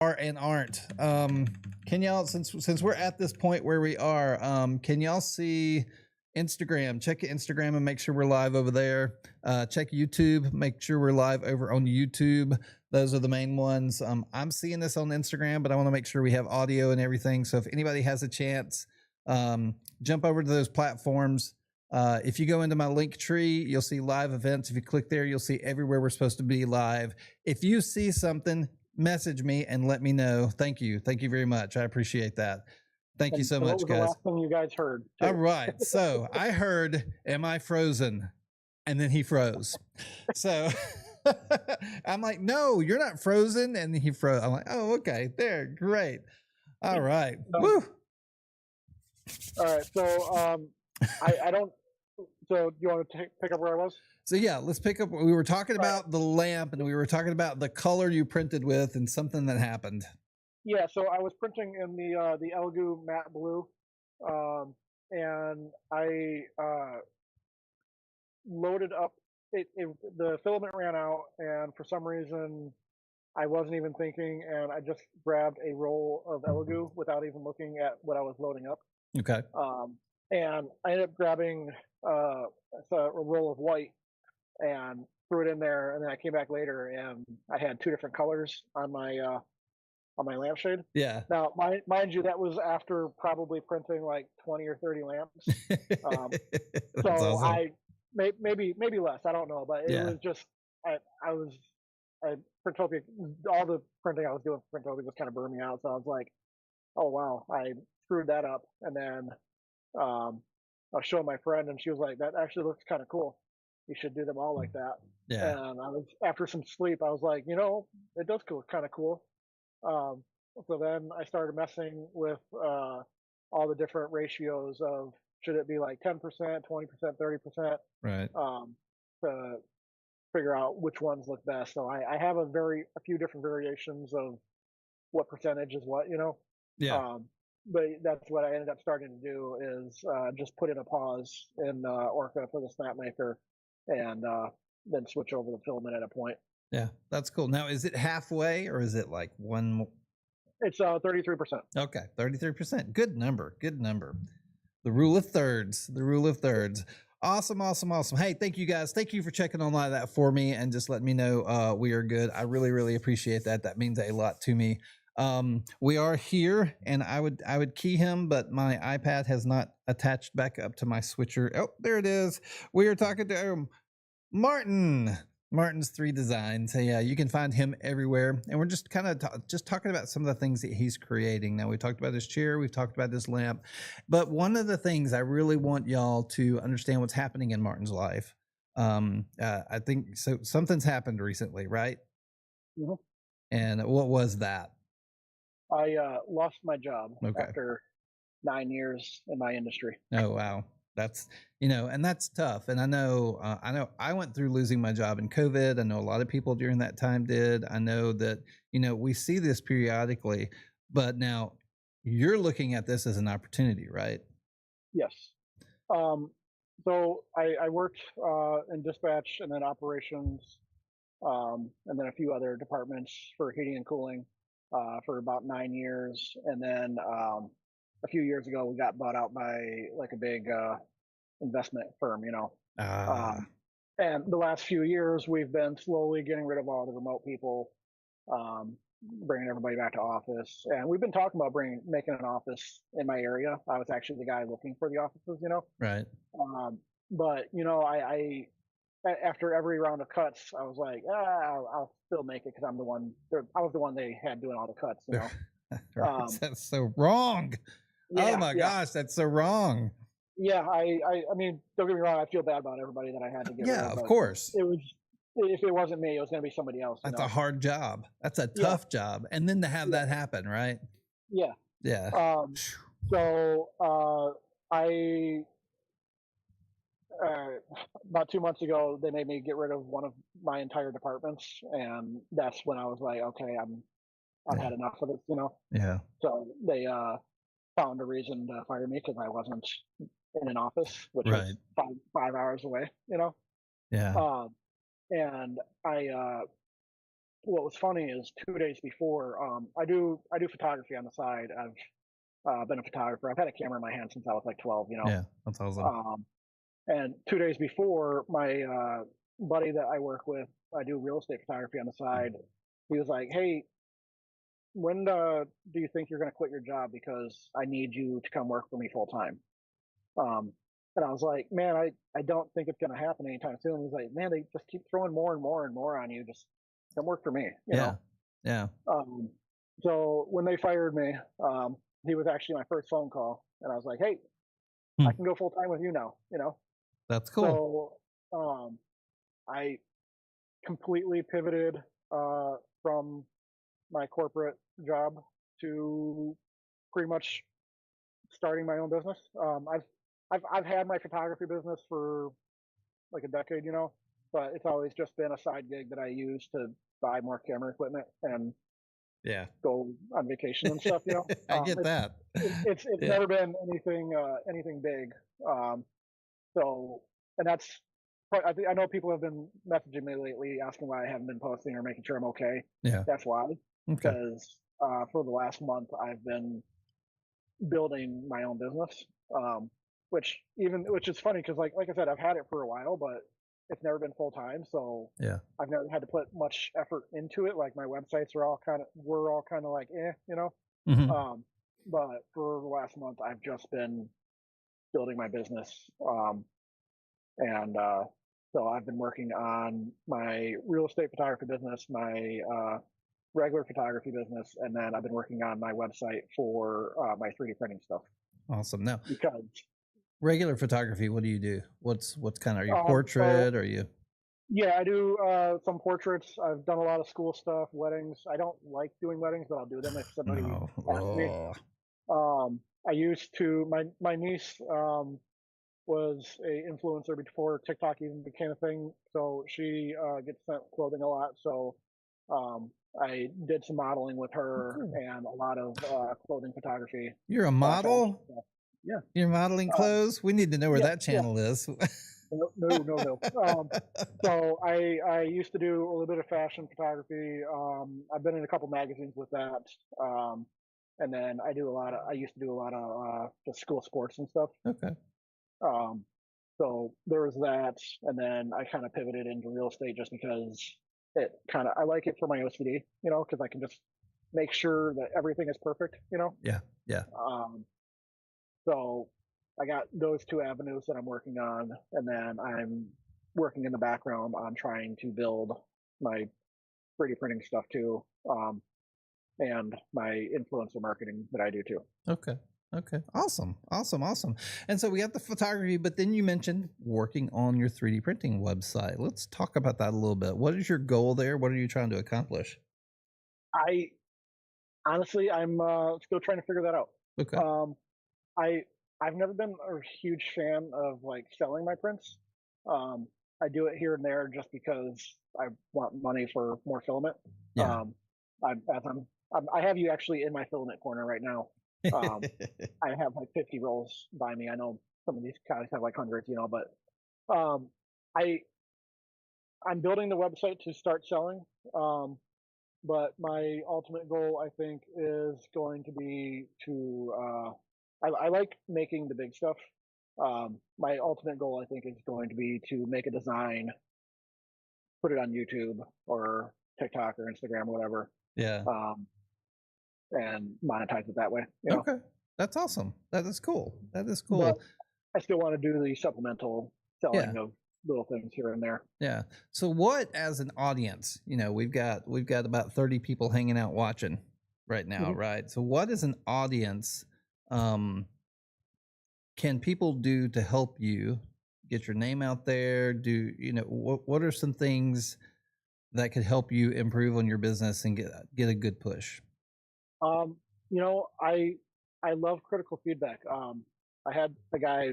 are and aren't. Can y'all, since we're at this point where we are, can y'all see Instagram? Check Instagram and make sure we're live over there. Check YouTube, make sure we're live over on YouTube. Those are the main ones. I'm seeing this on Instagram, but I want to make sure we have audio and everything. So if anybody has a chance, jump over to those platforms. If you go into my link tree, you'll see live events. If you click there, you'll see everywhere we're supposed to be live. If you see something, message me and let me know. Thank you. Thank you very much. I appreciate that. Thank you so much, what was guys. the last thing you guys heard, too? All right. So I heard, am I frozen? And then he froze. So I'm like, no, you're not frozen. And he froze. I'm like, oh, okay. There. Great. All right. Woo. All right. So I don't. So you want to pick up where I was? So yeah, let's pick up. We were talking about the lamp, and we were talking about the color you printed with, and something that happened. Yeah. So I was printing in the Elegoo matte blue, and I loaded up. The filament ran out, and for some reason I wasn't even thinking, and I just grabbed a roll of Elegoo without even looking at what I was loading up. Okay. And I ended up grabbing a roll of white and threw it in there, and then I came back later and I had two different colors on my lampshade. Yeah. Now, mind you, that was after probably printing like 20 or 30 lamps. So awesome. I maybe less, I don't know, but it was just I was Printopia. All the printing I was doing for Printopia was kind of burning me out, so I was like, oh wow, I screwed that up. And then I was showing my friend, and she was like, that actually looks kind of cool. You should do them all like that. Yeah. And I was, after some sleep, I was like, it does look kind of cool. So then I started messing with all the different ratios of, should it be like 10%, 20%, 30%, right? To figure out which ones look best. So I have a few different variations of what percentage is what, Yeah. But that's what I ended up starting to do, is just put in a pause in Orca for the snap maker, and then switch over the filament at a point. Yeah, that's cool. Now, is it halfway, or is it like one? It's 33%. Okay, 33%. Good number. Good number. The rule of thirds. The rule of thirds. Awesome, awesome, awesome. Hey, thank you guys. Thank you for checking on that for me and just letting me know we are good. I really, really appreciate that. That means a lot to me. We are here, and I would key him, but my iPad has not attached back up to my switcher. Oh, there it is. We are talking to Martin's 3Design. So yeah, you can find him everywhere, and we're just kind of just talking about some of the things that he's creating. Now, we talked about his chair, we've talked about this lamp, but one of the things I really want y'all to understand what's happening in Martin's life. I think so. Something's happened recently, right? Mm-hmm. And what was that? I lost my job after 9 years in my industry. Oh, wow. That's, and that's tough. And I know I went through losing my job in COVID. I know a lot of people during that time did. I know that, we see this periodically, but now you're looking at this as an opportunity, right? Yes. So I worked in dispatch and then operations, and then a few other departments for heating and cooling for about 9 years. And then a few years ago, we got bought out by like a big investment firm, and the last few years, we've been slowly getting rid of all the remote people, bringing everybody back to office. And we've been talking about making an office in my area. I was actually the guy looking for the offices, Right. But I after every round of cuts, I was like, I'll still make it because I'm the one. I was the one they had doing all the cuts, That's so wrong. Yeah, oh my gosh, that's so wrong. Yeah, I mean, don't get me wrong. I feel bad about everybody that I had to get rid of. Of course. It was, if it wasn't me, it was going to be somebody else. That's a hard job. That's a tough job, and then to have that happen, right? Yeah. Yeah. So I about 2 months ago, they made me get rid of one of my entire departments, and that's when I was like, okay, I've had enough of this, Yeah. So they found a reason to fire me because I wasn't in an office, which was 5 hours away, Yeah. And I what was funny is 2 days before, I do photography on the side. I've been a photographer. I've had a camera in my hand since I was like 12. Yeah, that's awesome. Um, and 2 days before, my buddy that I work with, I do real estate photography on the side. He was like, "Hey, when do you think you're going to quit your job? Because I need you to come work for me full time." Um, and I was like, "Man, I don't think it's going to happen anytime soon." He's like, "Man, they just keep throwing more and more and more on you. Just come work for me, you Yeah, know." yeah. Um, so when they fired me, he was actually my first phone call, and I was like, "Hey, Hmm. I can go full time with you now," you know. That's cool. So um, I completely pivoted from my corporate job to pretty much starting my own business. I've had my photography business for like a decade, but it's always just been a side gig that I use to buy more camera equipment and Yeah. go on vacation and stuff. I get that. It's Yeah. never been anything big. Um, so and that's I know people have been messaging me lately asking why I haven't been posting or making sure I'm okay. Yeah. That's why, Okay. because for the last month I've been building my own business, um, which is funny because like I said, I've had it for a while, but it's never been full time, so Yeah. I've never had to put much effort into it. Like my websites were all kind of like Mhm. um, but for the last month I've just been building my business, and so I've been working on my real estate photography business, my regular photography business, and then I've been working on my website for my 3D printing stuff Awesome. Now, because regular photography, what do you do? What's kind of, are you so portrait? Are you? yeah, I do some portraits. I've done a lot of school stuff, weddings. I don't like doing weddings, but I'll do them if somebody No. asks me. Oh. I used to my niece was a influencer before TikTok even became a thing, so she gets sent clothing a lot. So I did some modeling with Oh, her cool. and a lot of clothing photography, You're a fashion model? stuff. Yeah, You're modeling um, clothes? We need to know where yeah, that yeah. channel is. No, no, no, no. So I used to do a little bit of fashion photography. I've been in a couple magazines with that. Um, and then I used to do a lot of just school sports and stuff. Okay. Um, so there was that, and then I kind of pivoted into real estate just because I like it for my OCD, because I can just make sure that everything is perfect. Yeah. Yeah. Um, so I got those two avenues that I'm working on, and then I'm working in the background on trying to build my 3D printing stuff too, and my influencer marketing that I do too. Okay. Okay. Awesome. Awesome. Awesome. And so we got the photography, but then you mentioned working on your 3D printing website. Let's talk about that a little bit. What is your goal there? What are you trying to accomplish? I honestly, I'm still trying to figure that out. Okay. Um, I I've never been a huge fan of like selling my prints. Um, I do it here and there just because I want money for more filament. Yeah. Um, I have you actually in my filament corner right now. Um, I have like 50 rolls by me. I know some of these guys have like hundreds, but um, I I'm building the website to start selling. Um, but my ultimate goal, I think, is going to be to. I like making the big stuff. My ultimate goal, I think, is going to be to make a design, put it on YouTube or TikTok or Instagram or whatever, Yeah. um, and monetize it that way. Okay. That's awesome. That is cool. That is But cool. I still want to do the supplemental Yeah. selling of little things here and there. Yeah. So what, as an audience, we've got about 30 people hanging out watching right now, Mhm. right? So what, as an audience, um can people do to help you get your name out there? What are some things that could help you improve on your business and get a good push? Um, you know, I love critical feedback. I had a guy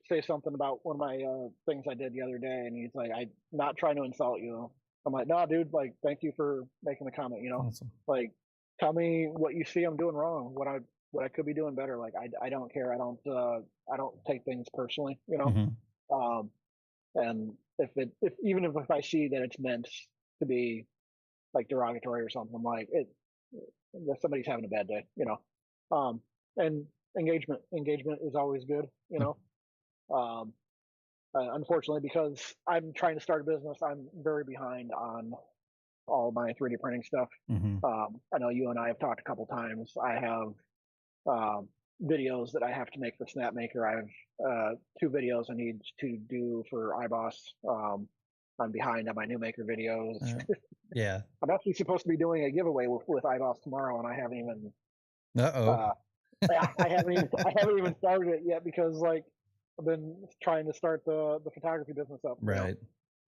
say something about one of my things I did the other day, and he's like, "I'm not trying to insult you." I'm like, "No, dude. Like, thank you for making the comment. Awesome. Like, tell me what you see I'm doing wrong, what I could be doing better. Like, I don't care. I don't take things personally. Hmm. Um, and if even if I see that it's meant to be like derogatory or something. I'm like, somebody's having a bad day, you know. And engagement is always good, you know. Um, Unfortunately, because I'm trying to start a business, I'm very behind on all my 3D printing stuff. Mm-hmm. I know you and I have talked a couple times. I have um, videos that I have to make for SnapMaker. I have 2 videos I need to do for iBoss. I'm behind on my new maker videos. Yeah. I'm actually supposed to be doing a giveaway with iBoss tomorrow, and I haven't even. Uh-oh. Yeah, I haven't even started it yet because like I've been trying to start the photography business up. Right.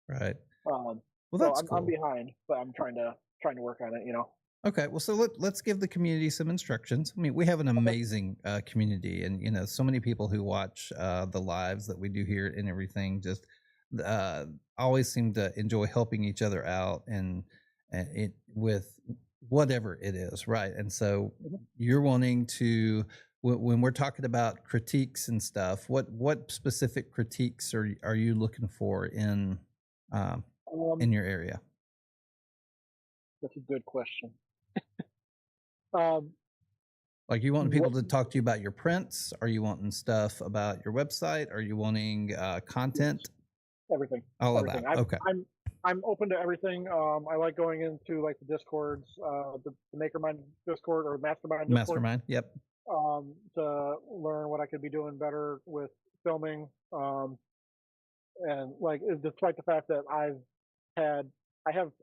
Right. Well, that's I'm cool. behind, but I'm trying to work on it. You know. Okay, well, so let's give the community some instructions. I mean, we have an amazing community, and you know, so many people who watch the lives that we do here and everything. Just always seem to enjoy helping each other out, and it with whatever it is, right? And so you're wanting to, when we're talking about critiques and stuff, what specific critiques are you looking for in your area? That's a good question. Like, you want people to talk to you about your prints? Are you wanting stuff about your website? Are you wanting content? Everything. All everything. of that. Okay. I'm open to everything. I like going into like the Discords, the Makermind Discord or Mastermind Discord. Mastermind. Yep. To learn what I could be doing better with filming. And like, despite the fact that I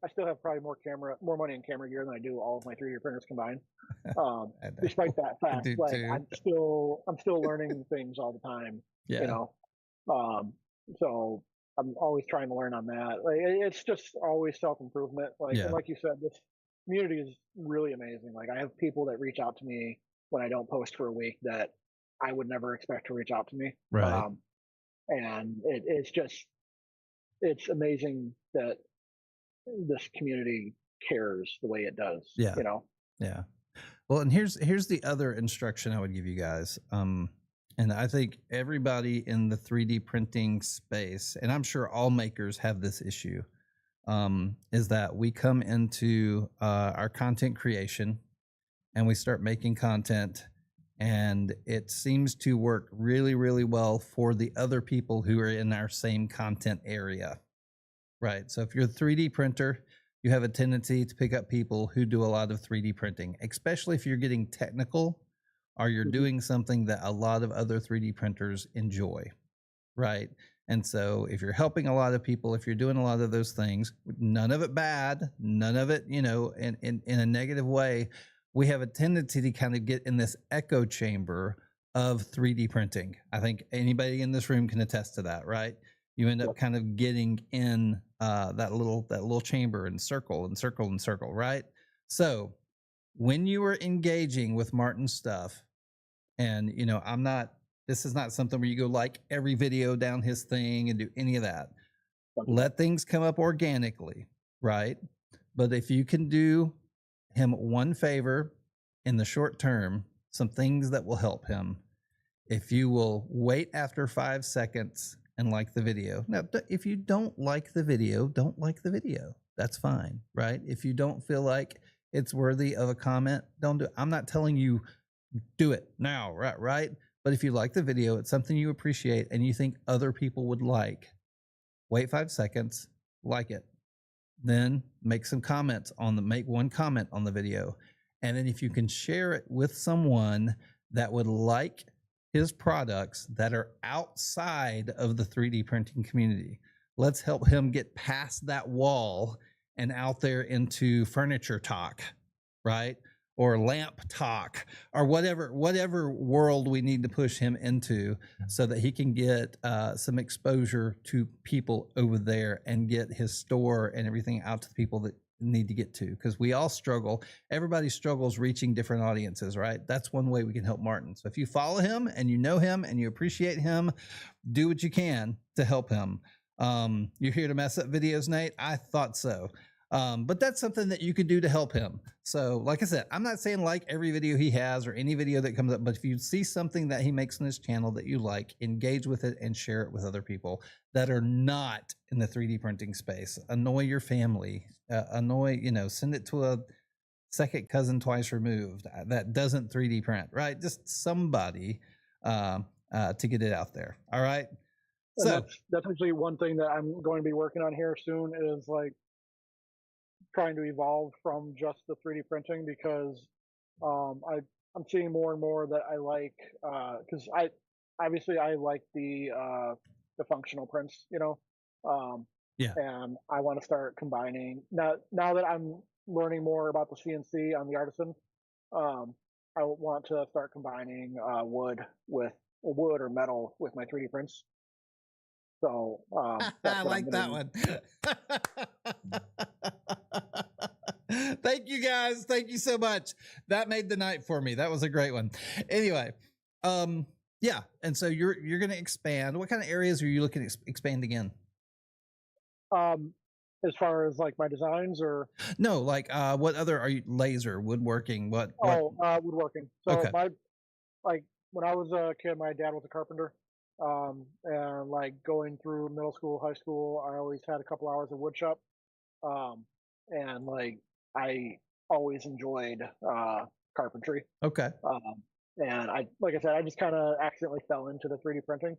still have probably more money in camera gear than I do all of my 3D printers combined. Despite that fact, like too. I'm still learning things all the time. Yeah. You know, so I'm always trying to learn on that. Like, it's just always self-improvement. Like, and like you said, this community is really amazing. Like, I have people that reach out to me when I don't post for a week that I would never expect to reach out to me. Right. And it's amazing that this community cares the way it does. Yeah. You know? Yeah. Well, and here's the other instruction I would give you guys. And I think everybody in the 3D printing space, and I'm sure all makers have this issue, is that we come into our content creation and we start making content, and it seems to work really, really well for the other people who are in our same content area, right? So if you're a 3D printer, you have a tendency to pick up people who do a lot of 3D printing, especially if you're getting technical or you're doing something that a lot of other 3D printers enjoy, right? And so if you're helping a lot of people, if you're doing a lot of those things, none of it bad, none of it, you know, in a negative way, we have a tendency to kind of get in this echo chamber of 3D printing. I think anybody in this room can attest to that, right? You end up kind of getting in that little chamber and circle and circle and circle, right? So when you are engaging with Martin's stuff, and you know, this is not something where you go like every video down his thing and do any of that. Let things come up organically, right? But if you can do him one favor in the short term, some things that will help him, if you will wait after 5 seconds and like the video. Now, if you don't like the video, don't like the video. That's fine, right? If you don't feel like it's worthy of a comment, don't do it. I'm not telling you do it now, right? But if you like the video, it's something you appreciate and you think other people would like, wait 5 seconds, like it. Then make some comments make one comment on the video. And then if you can share it with someone that would like his products that are outside of the 3D printing community, let's help him get past that wall and out there into furniture talk, right? Or lamp talk, or whatever world we need to push him into, so that he can get some exposure to people over there and get his store and everything out to the people that need to get to. Because we all struggle. Everybody struggles reaching different audiences, right? That's one way we can help Martin. So if you follow him and you know him and you appreciate him, do what you can to help him. You're here to mess up videos, Nate? I thought so. But that's something that you could do to help him. So like I said, I'm not saying like every video he has or any video that comes up, but if you see something that he makes on his channel that you like, engage with it and share it with other people that are not in the 3D printing space. Annoy your family, send it to a second cousin twice removed that doesn't 3D print, right? Just somebody to get it out there. All right. And So that's actually one thing that I'm going to be working on here soon is like trying to evolve from just the 3D printing, because I'm seeing more and more that I like, because I obviously I like the functional prints, yeah. and I want to start combining now that I'm learning more about the CNC on the Artisan. I want to start combining wood or metal with my 3D prints. So I like that one. Thank you guys. Thank you so much. That made the night for me. That was a great one. Anyway, yeah. And so you're going to expand. What kind of areas are you looking to expand again? As far as like my designs, or no, like what other are you? Laser, woodworking, what? Woodworking. So okay. like when I was a kid, my dad was a carpenter. And like going through middle school, high school, I always had a couple hours of wood shop. And like I always enjoyed carpentry. Okay. And like I said, I just kind of accidentally fell into the 3D printing.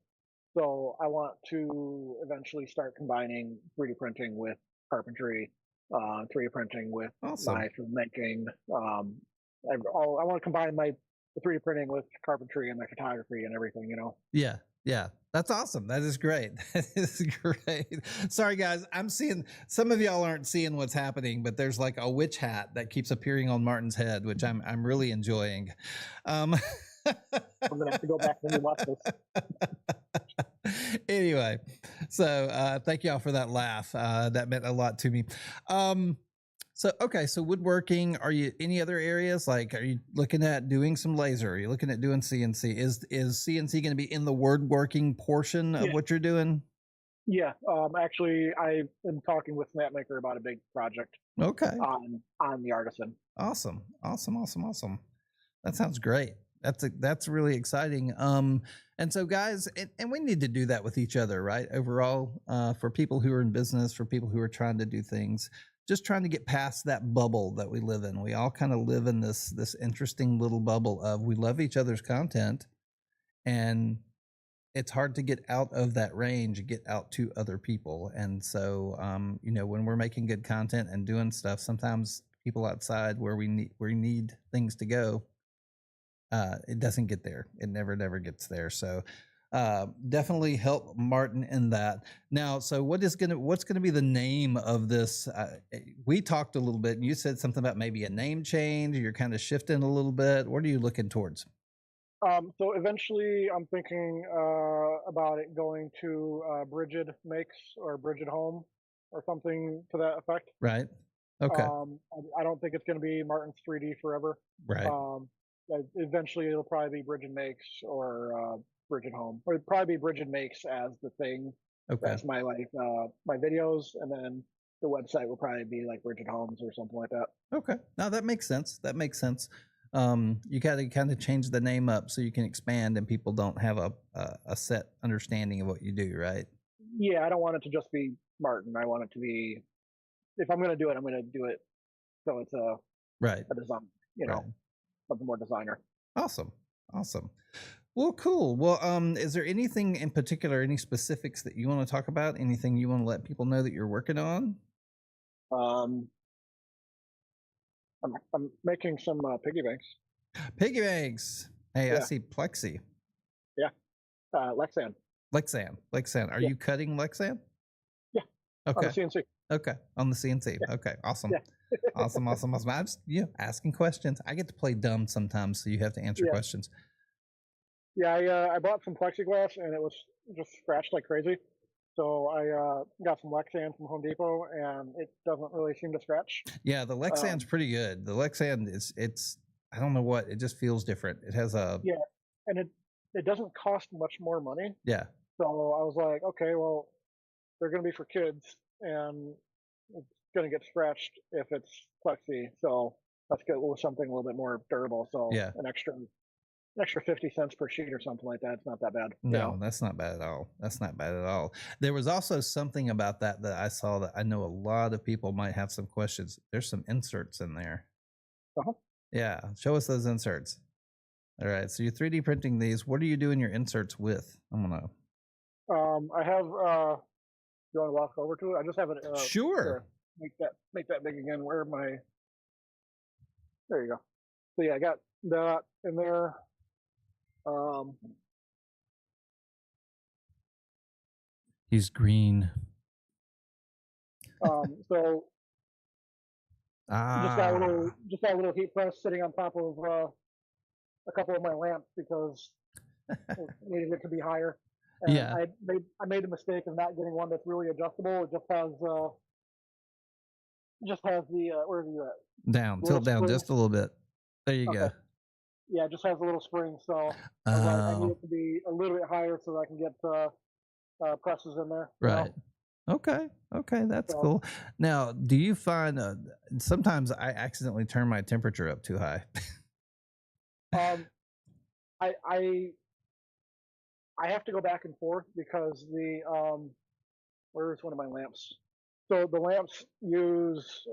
So I want to eventually start combining 3D printing with carpentry, 3D printing with my filmmaking. I want to combine my 3D printing with carpentry and my photography and everything, Yeah. Yeah, that's awesome. That is great. That is great. Sorry, guys. I'm seeing some of y'all aren't seeing what's happening, but there's like a witch hat that keeps appearing on Martin's head, which I'm really enjoying. I'm gonna have to go back and rewatch this. Anyway, so thank y'all for that laugh. That meant a lot to me. So, okay. So woodworking, are you any other areas? Like, are you looking at doing some laser? Are you looking at doing CNC? Is CNC going to be in the woodworking portion of what you're doing? Yeah. Actually I am talking with Snapmaker about a big project. Okay. On the Artisan. Awesome. That sounds great. That's really exciting. And so guys, and we need to do that with each other, right? Overall, for people who are in business, for people who are trying to do things, just trying to get past that bubble that we live in. We all kind of live in this interesting little bubble of we love each other's content, and it's hard to get out of that range, get out to other people. And so, when we're making good content and doing stuff, sometimes people outside where we need things to go, it doesn't get there. It never gets there. So definitely help Martin in that. Now, so what's gonna be the name of this? We talked a little bit and you said something about maybe a name change. You're kind of shifting a little bit. What are you looking towards? So eventually I'm thinking about it going to Bridget Makes or Bridget Home or something to that effect. Right. Okay. I don't think it's going to be Martin's 3D forever. Right. Eventually it'll probably be Bridget Makes or Bridget Home, or it'd probably be Bridget Makes as the thing. Okay. That's my my videos, and then the website will probably be like Bridget Homes or something like that. Okay. Now that makes sense. You got to kind of change the name up so you can expand and people don't have a set understanding of what you do, right? Yeah, I don't want it to just be Martin. I want it to be, if I'm going to do it, I'm going to do it so it's a design, something more designer. Awesome. Well, cool. Well, is there anything in particular, any specifics that you want to talk about? Anything you want to let people know that you're working on? I'm making some piggy banks. Piggy banks. Hey, yeah. I see plexi. Yeah. Lexan. Are you cutting Lexan? Yeah. Okay. On the CNC. Okay. On the CNC. Yeah. Okay. Awesome. Yeah. awesome. I'm just asking questions. I get to play dumb sometimes, so you have to answer questions. Yeah, I bought some plexiglass and it was just scratched like crazy. So I got some Lexan from Home Depot, and it doesn't really seem to scratch. Yeah, the Lexan's pretty good. The Lexan it's I don't know what, it just feels different. It has a and it doesn't cost much more money. Yeah. So I was like, okay, well, they're going to be for kids, and it's going to get scratched if it's plexi. So let's go with something a little bit more durable. So Yeah. an extra 50 cents per sheet or something like that. It's not that bad. No, that's not bad at all. That's not bad at all. There was also something about that I saw that I know a lot of people might have some questions. There's some inserts in there. Uh-huh. Yeah. Show us those inserts. All right. So you're 3D printing these. What are you doing your inserts with? I don't know. I have, you want to walk over to it? I just have it. Sure. Make that big again. Where my, there you go. So yeah, I got that in there. He's green. So just got a little heat press sitting on top of a couple of my lamps because it needed it to be higher. And Yeah. I made the mistake of not getting one that's really adjustable. It just has the where are you at? Down. Tilt down spring. just a little bit. There you go. Yeah, it just has a little spring. So I need it to be a little bit higher so that I can get presses in there. Right. Okay. That's cool. Now, do you find sometimes I accidentally turn my temperature up too high? I have to go back and forth because where's one of my lamps? So the lamps use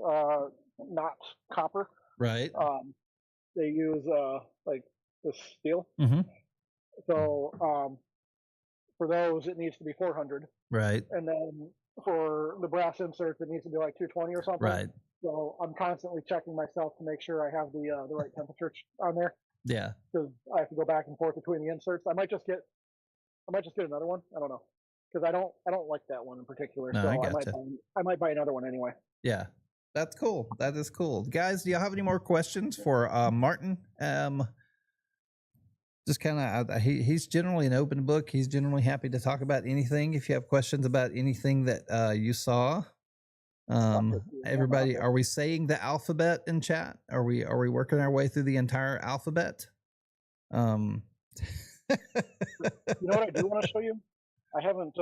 not copper. Right. They use like this steel. Mm-hmm. So for those it needs to be 400. Right. And then for the brass inserts it needs to be like 220 or something. Right. So I'm constantly checking myself to make sure I have the right temperature on there. Yeah. Because I have to go back and forth between the inserts. I might just get another one. I don't know, because I don't like that one in particular. No, so I I might buy another one anyway. Yeah, that's cool. That is cool, guys. Do y'all have any more questions for Martin? Just kind of, he's generally an open book. He's generally happy to talk about anything. If you have questions about anything that you saw, everybody, are we saying the alphabet in chat? Are we working our way through the entire alphabet? You know what I do want to show you? I haven't.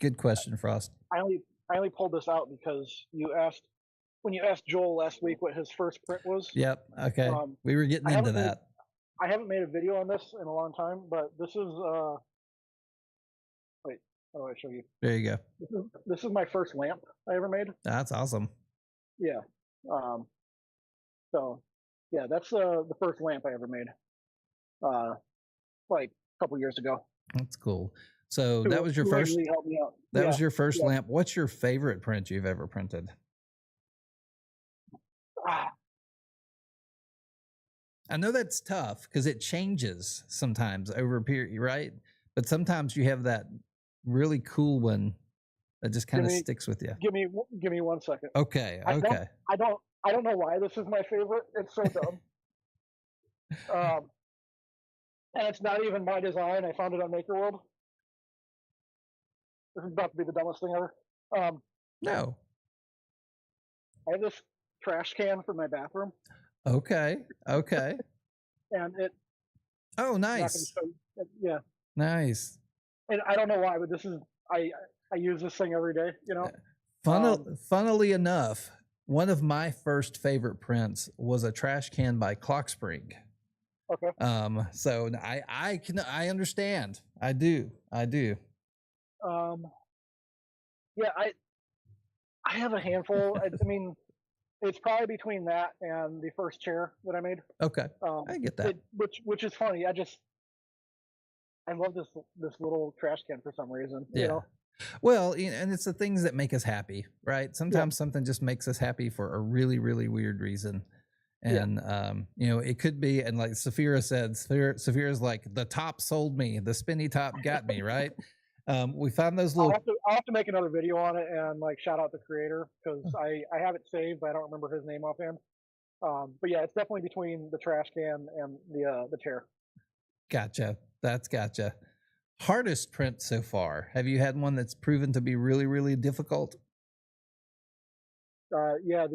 Good question, Frost. I only pulled this out because when you asked Joel last week what his first print was. Yep. Okay. We were getting into that. I haven't made a video on this in a long time, but this is wait, how do I show you? There you go. This is my first lamp I ever made. That's awesome. Yeah. So yeah, that's the first lamp I ever made. Like a couple years ago. That's cool. So that was your first. Helped me out. That was your first lamp. What's your favorite print you've ever printed? I know that's tough because it changes sometimes over a period, right? But sometimes you have that really cool one that just kind of sticks with you. Give me 1 second. Okay. I don't know why this is my favorite. It's so dumb. And it's not even my design. I found it on Maker World. This is about to be the dumbest thing ever. No. I have this trash can for my bathroom. Okay. And it. Oh, nice. Yeah. Nice. And I don't know why, but this is I use this thing every day. You know. Funnily enough, one of my first favorite prints was a trash can by Clock Spring. Okay. So I understand. I do. Yeah, I have a handful. I mean, it's probably between that and the first chair that I made. Okay. I get that. Which is funny. I love this little trash can for some reason. Yeah. You know? Well, and it's the things that make us happy, right? Sometimes something just makes us happy for a really, really weird reason. And, you know, it could be, and like Saphira said, Saphira's like, the top sold me, the spinny top got me, right? We found those little. I'll have to make another video on it and like shout out the creator because I have it saved, but I don't remember his name offhand. But yeah, it's definitely between the trash can and the chair. Gotcha. That's gotcha. Hardest print so far. Have you had one that's proven to be really, really difficult? Yeah.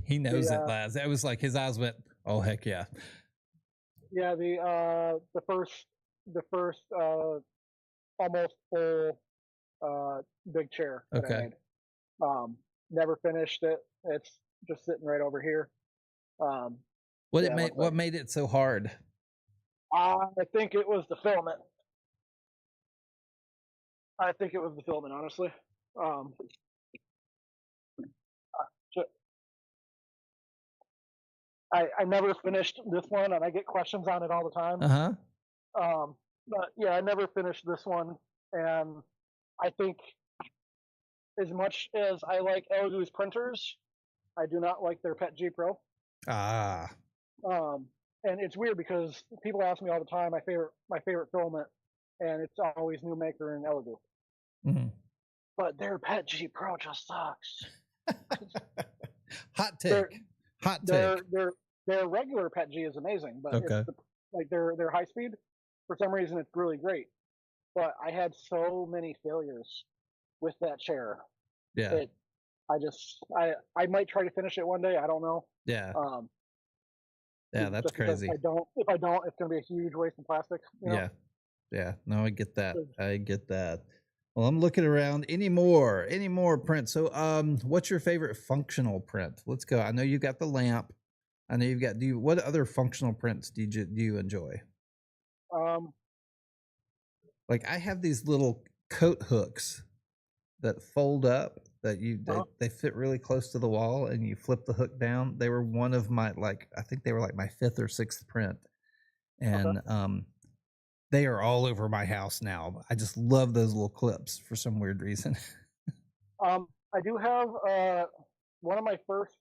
He knows it, Laz. That was like his eyes went, oh heck yeah. Yeah, the first almost full big chair that I Okay. made. Never finished it. It's just sitting right over here. Um, yeah, What made it so hard? I think it was the filament. I think it was the filament, honestly. Um, I never finished this one, and I get questions on it all the time. Uh-huh. But yeah, I never finished this one, and I think as much as I like Elegoo's printers, I do not like their Pet G Pro. Ah. Um, and it's weird because people ask me all the time my favorite filament, and it's always New Maker and Elegoo. Mhm. But their Pet G Pro just sucks. Hot Their take. Hot their take. their their regular Pet G is amazing, but Okay. it's like their high speed. For some reason, it's really great. But I had so many failures with that chair. Yeah. It I might try to finish it one day. I don't know. Yeah. Um, Yeah, that's just because crazy. if I don't, it's going to be a huge waste of plastic. You know? Yeah. Yeah. No, I get that. 'Cause, I get that. Well, I'm looking around. Any more prints? So, what's your favorite functional print? Let's go. I know you got the lamp. I know you've got. What other functional prints do you enjoy? um, Like I have these little coat hooks that fold up that uh, they fit really close to the wall, and you flip the hook down. They were one of my, like, I think they were like my 5th or 6th print, okay. and they are all over my house now. I just love those little clips for some weird reason. I do have one of my first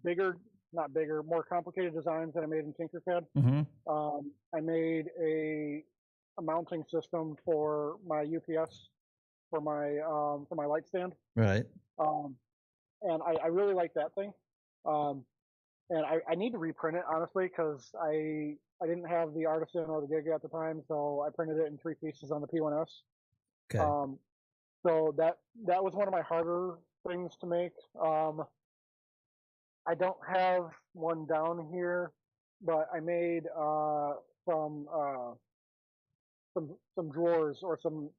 bigger, not bigger, more complicated designs that I made in Tinkercad. Mm-hmm. I made a mounting system for my UPS for my light stand. Right. Um, and I really like that thing. Um, and I need to reprint it honestly because I didn't have the Artisan or the Giga at the time, so I printed it in 3 pieces on the P1S. Okay. So that was one of my harder things to make. I don't have one down here, but I made some some drawers or some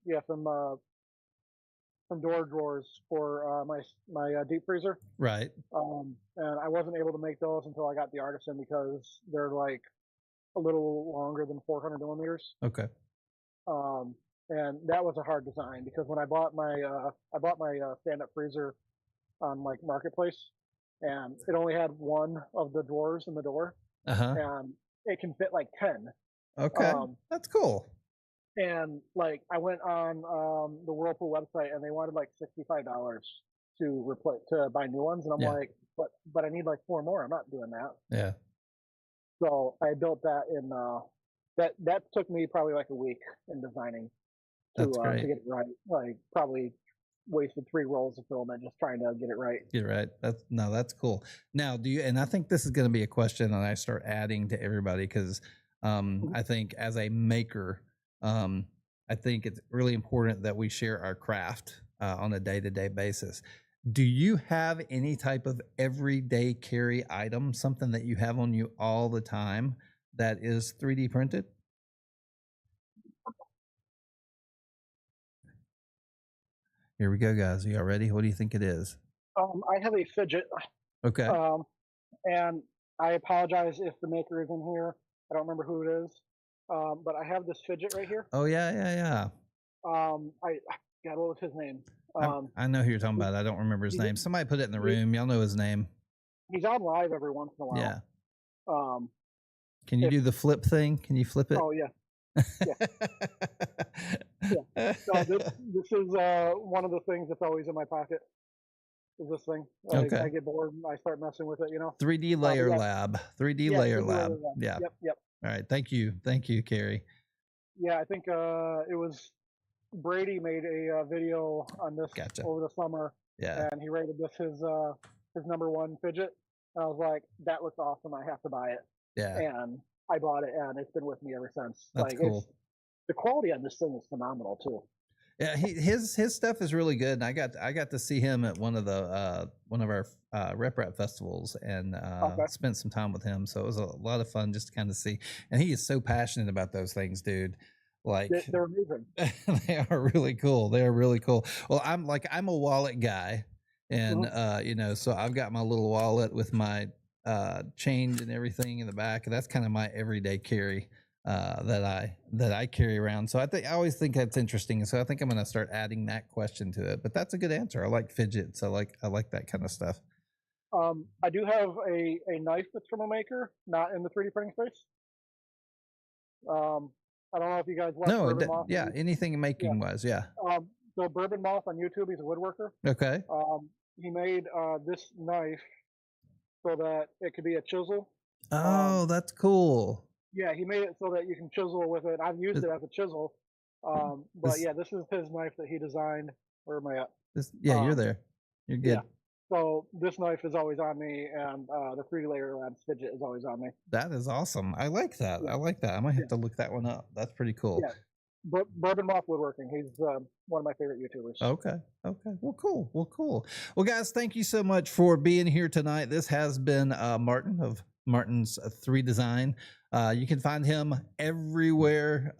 door drawers for my deep freezer. Right. And I wasn't able to make those until I got the Artisan because they're like a little longer than 400 millimeters. Okay. And that was a hard design because when I bought my stand-up freezer on like Marketplace, and it only had one of the drawers in the door, Uh-huh. and it can fit like 10. Okay. That's cool. And like I went on the Whirlpool website and they wanted like $65 to buy new ones, and I'm Yeah. like, but I need like 4 more. I'm not doing that. Yeah. So I built that in that took me probably like a week in designing to That's great. get it right. Like probably wasted 3 rolls of filament just trying to get it right. You're right. That's cool. Now, and I think this is going to be a question that I start adding to everybody because I think as a maker, I think it's really important that we share our craft on a day-to-day basis. Do you have any type of everyday carry item, something that you have on you all the time that is 3D printed? Here we go, guys. Are y'all ready? What do you think it is? I have a fidget. Okay. And I apologize if the maker is in here. I don't remember who it is. But I have this fidget right here. Oh yeah. God, what was his name? I know who you're talking about. I don't remember his name. Somebody put it in the room. Y'all know his name. He's on live every once in a while. Yeah. Can you do the flip thing? Can you flip it? Oh yeah. Yeah. Yeah. So this is one of the things that's always in my pocket. Is this thing? Like, Okay. I get bored and I start messing with it. 3D Layer Lab. 3D Layer Lab. Yeah. Yep. All right. Thank you, Carrie. Yeah, I think it was Brady made a video on this over the summer. Yeah. And he rated this his #1 fidget. And I was like, that looks awesome. I have to buy it. Yeah. And I bought it, and it's been with me ever since. That's cool. The quality on this thing is phenomenal too. Yeah, his stuff is really good. And I got to see him at one of our Rep Rap festivals and spent some time with him. So it was a lot of fun just to kind of see. And he is so passionate about those things, dude. Like They're amazing. they are really cool. They are really cool. Well, I'm a wallet guy, and Mhm. you know, so I've got my little wallet with my chain and everything in the back, and that's kind of my everyday carry that I carry around. So I always think that's interesting. So I think I'm going to start adding that question to it. But that's a good answer. I like fidgets. I like that kind of stuff. I do have a knife that's from a maker, not in the 3D printing space. I don't know if you guys watch No, Bourbon Moth on yeah, YouTube. anything Yeah. making wise, yeah. So Bourbon Moth on YouTube, he's a woodworker. Okay. He made this knife so that it could be a chisel. Um, Oh, that's cool. yeah, he made it so that you can chisel with it. I've used This, it as a chisel. But this, yeah, this is his knife that he designed. Where am I at? yeah, you're Um, there. You're yeah. good. So this knife is always on me, and the 3D Layer Labs fidget is always on me. That is awesome. I like that. Yeah, I like that. I might yeah, have to look that one up. That's pretty cool. yeah. But Bourbon Moth Woodworking, he's one of my favorite YouTubers. Okay. Okay. Well, cool. Well, cool. Well, guys, thank you so much for being here tonight. This has been Martin of Martin's 3Design. You can find him everywhere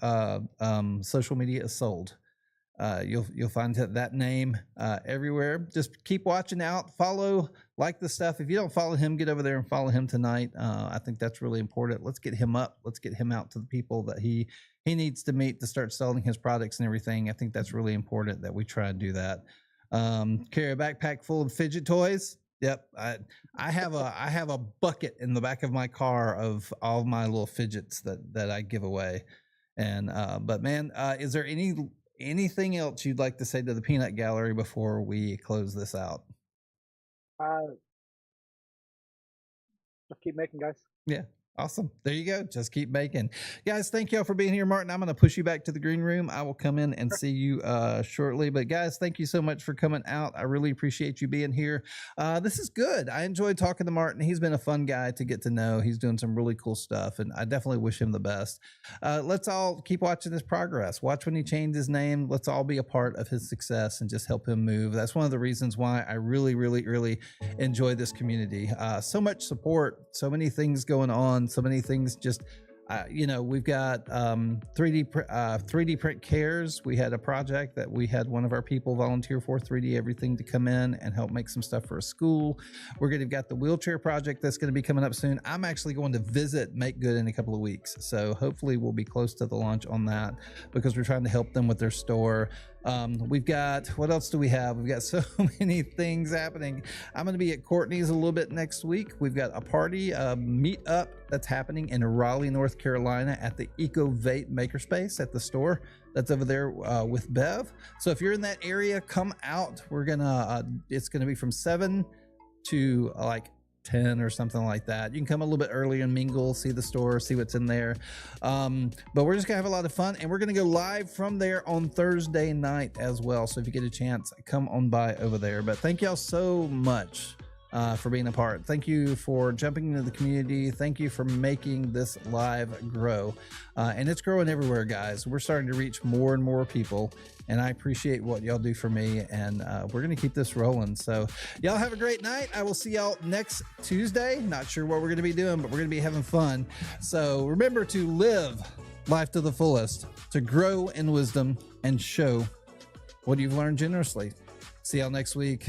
social media is sold. You'll find that name everywhere. Just keep watching out, follow, like the stuff. If you don't follow him, get over there and follow him tonight. I think that's really important. Let's get him up. Let's get him out to the people that he needs to meet to start selling his products and everything. I think that's really important that we try and do that. Carry a backpack full of fidget toys. Yep, I have a bucket in the back of my car of all my little fidgets that I give away. And but man, is there anything else you'd like to say to the peanut gallery before we close this out? Uh, just keep making, guys. Yeah. Awesome. There you go. Just keep baking. Guys, thank y'all for being here. Martin, I'm going to push you back to the green room. I will come in and see you shortly. But guys, thank you so much for coming out. I really appreciate you being here. This is good. I enjoyed talking to Martin. He's been a fun guy to get to know. He's doing some really cool stuff, and I definitely wish him the best. Let's all keep watching his progress. Watch when he changed his name. Let's all be a part of his success and just help him move. That's one of the reasons why I really, really, really enjoy this community. So much support, so many things going on, so many things just you know, we've got 3D Print Cares. We had a project that we had one of our people volunteer for 3D everything to come in and help make some stuff for a school. We're going to got the wheelchair project that's going to be coming up soon. I'm actually going to visit Make Good in a couple of weeks, so hopefully we'll be close to the launch on that because we're trying to help them with their store. We've got, what else do we have? We've got so many things happening. I'm going to be at Courtney's a little bit next week. We've got a party, meet up that's happening in Raleigh, North Carolina at the EcoVate Makerspace at the store that's over there with Bev. So if you're in that area, come out. We're gonna, it's gonna be from 7 to like 10 or something like that. You can come a little bit early and mingle, see the store, see what's in there. But we're just gonna have a lot of fun, and we're gonna go live from there on Thursday night as well. So if you get a chance, come on by over there. But thank y'all so much for being a part. Thank you for jumping into the community. Thank you for making this live grow. And it's growing everywhere, guys. We're starting to reach more and more people, and I appreciate what y'all do for me, and we're going to keep this rolling. So y'all have a great night. I will see y'all next Tuesday. Not sure what we're going to be doing, but we're going to be having fun. So remember to live life to the fullest, to grow in wisdom and show what you've learned generously. See y'all next week.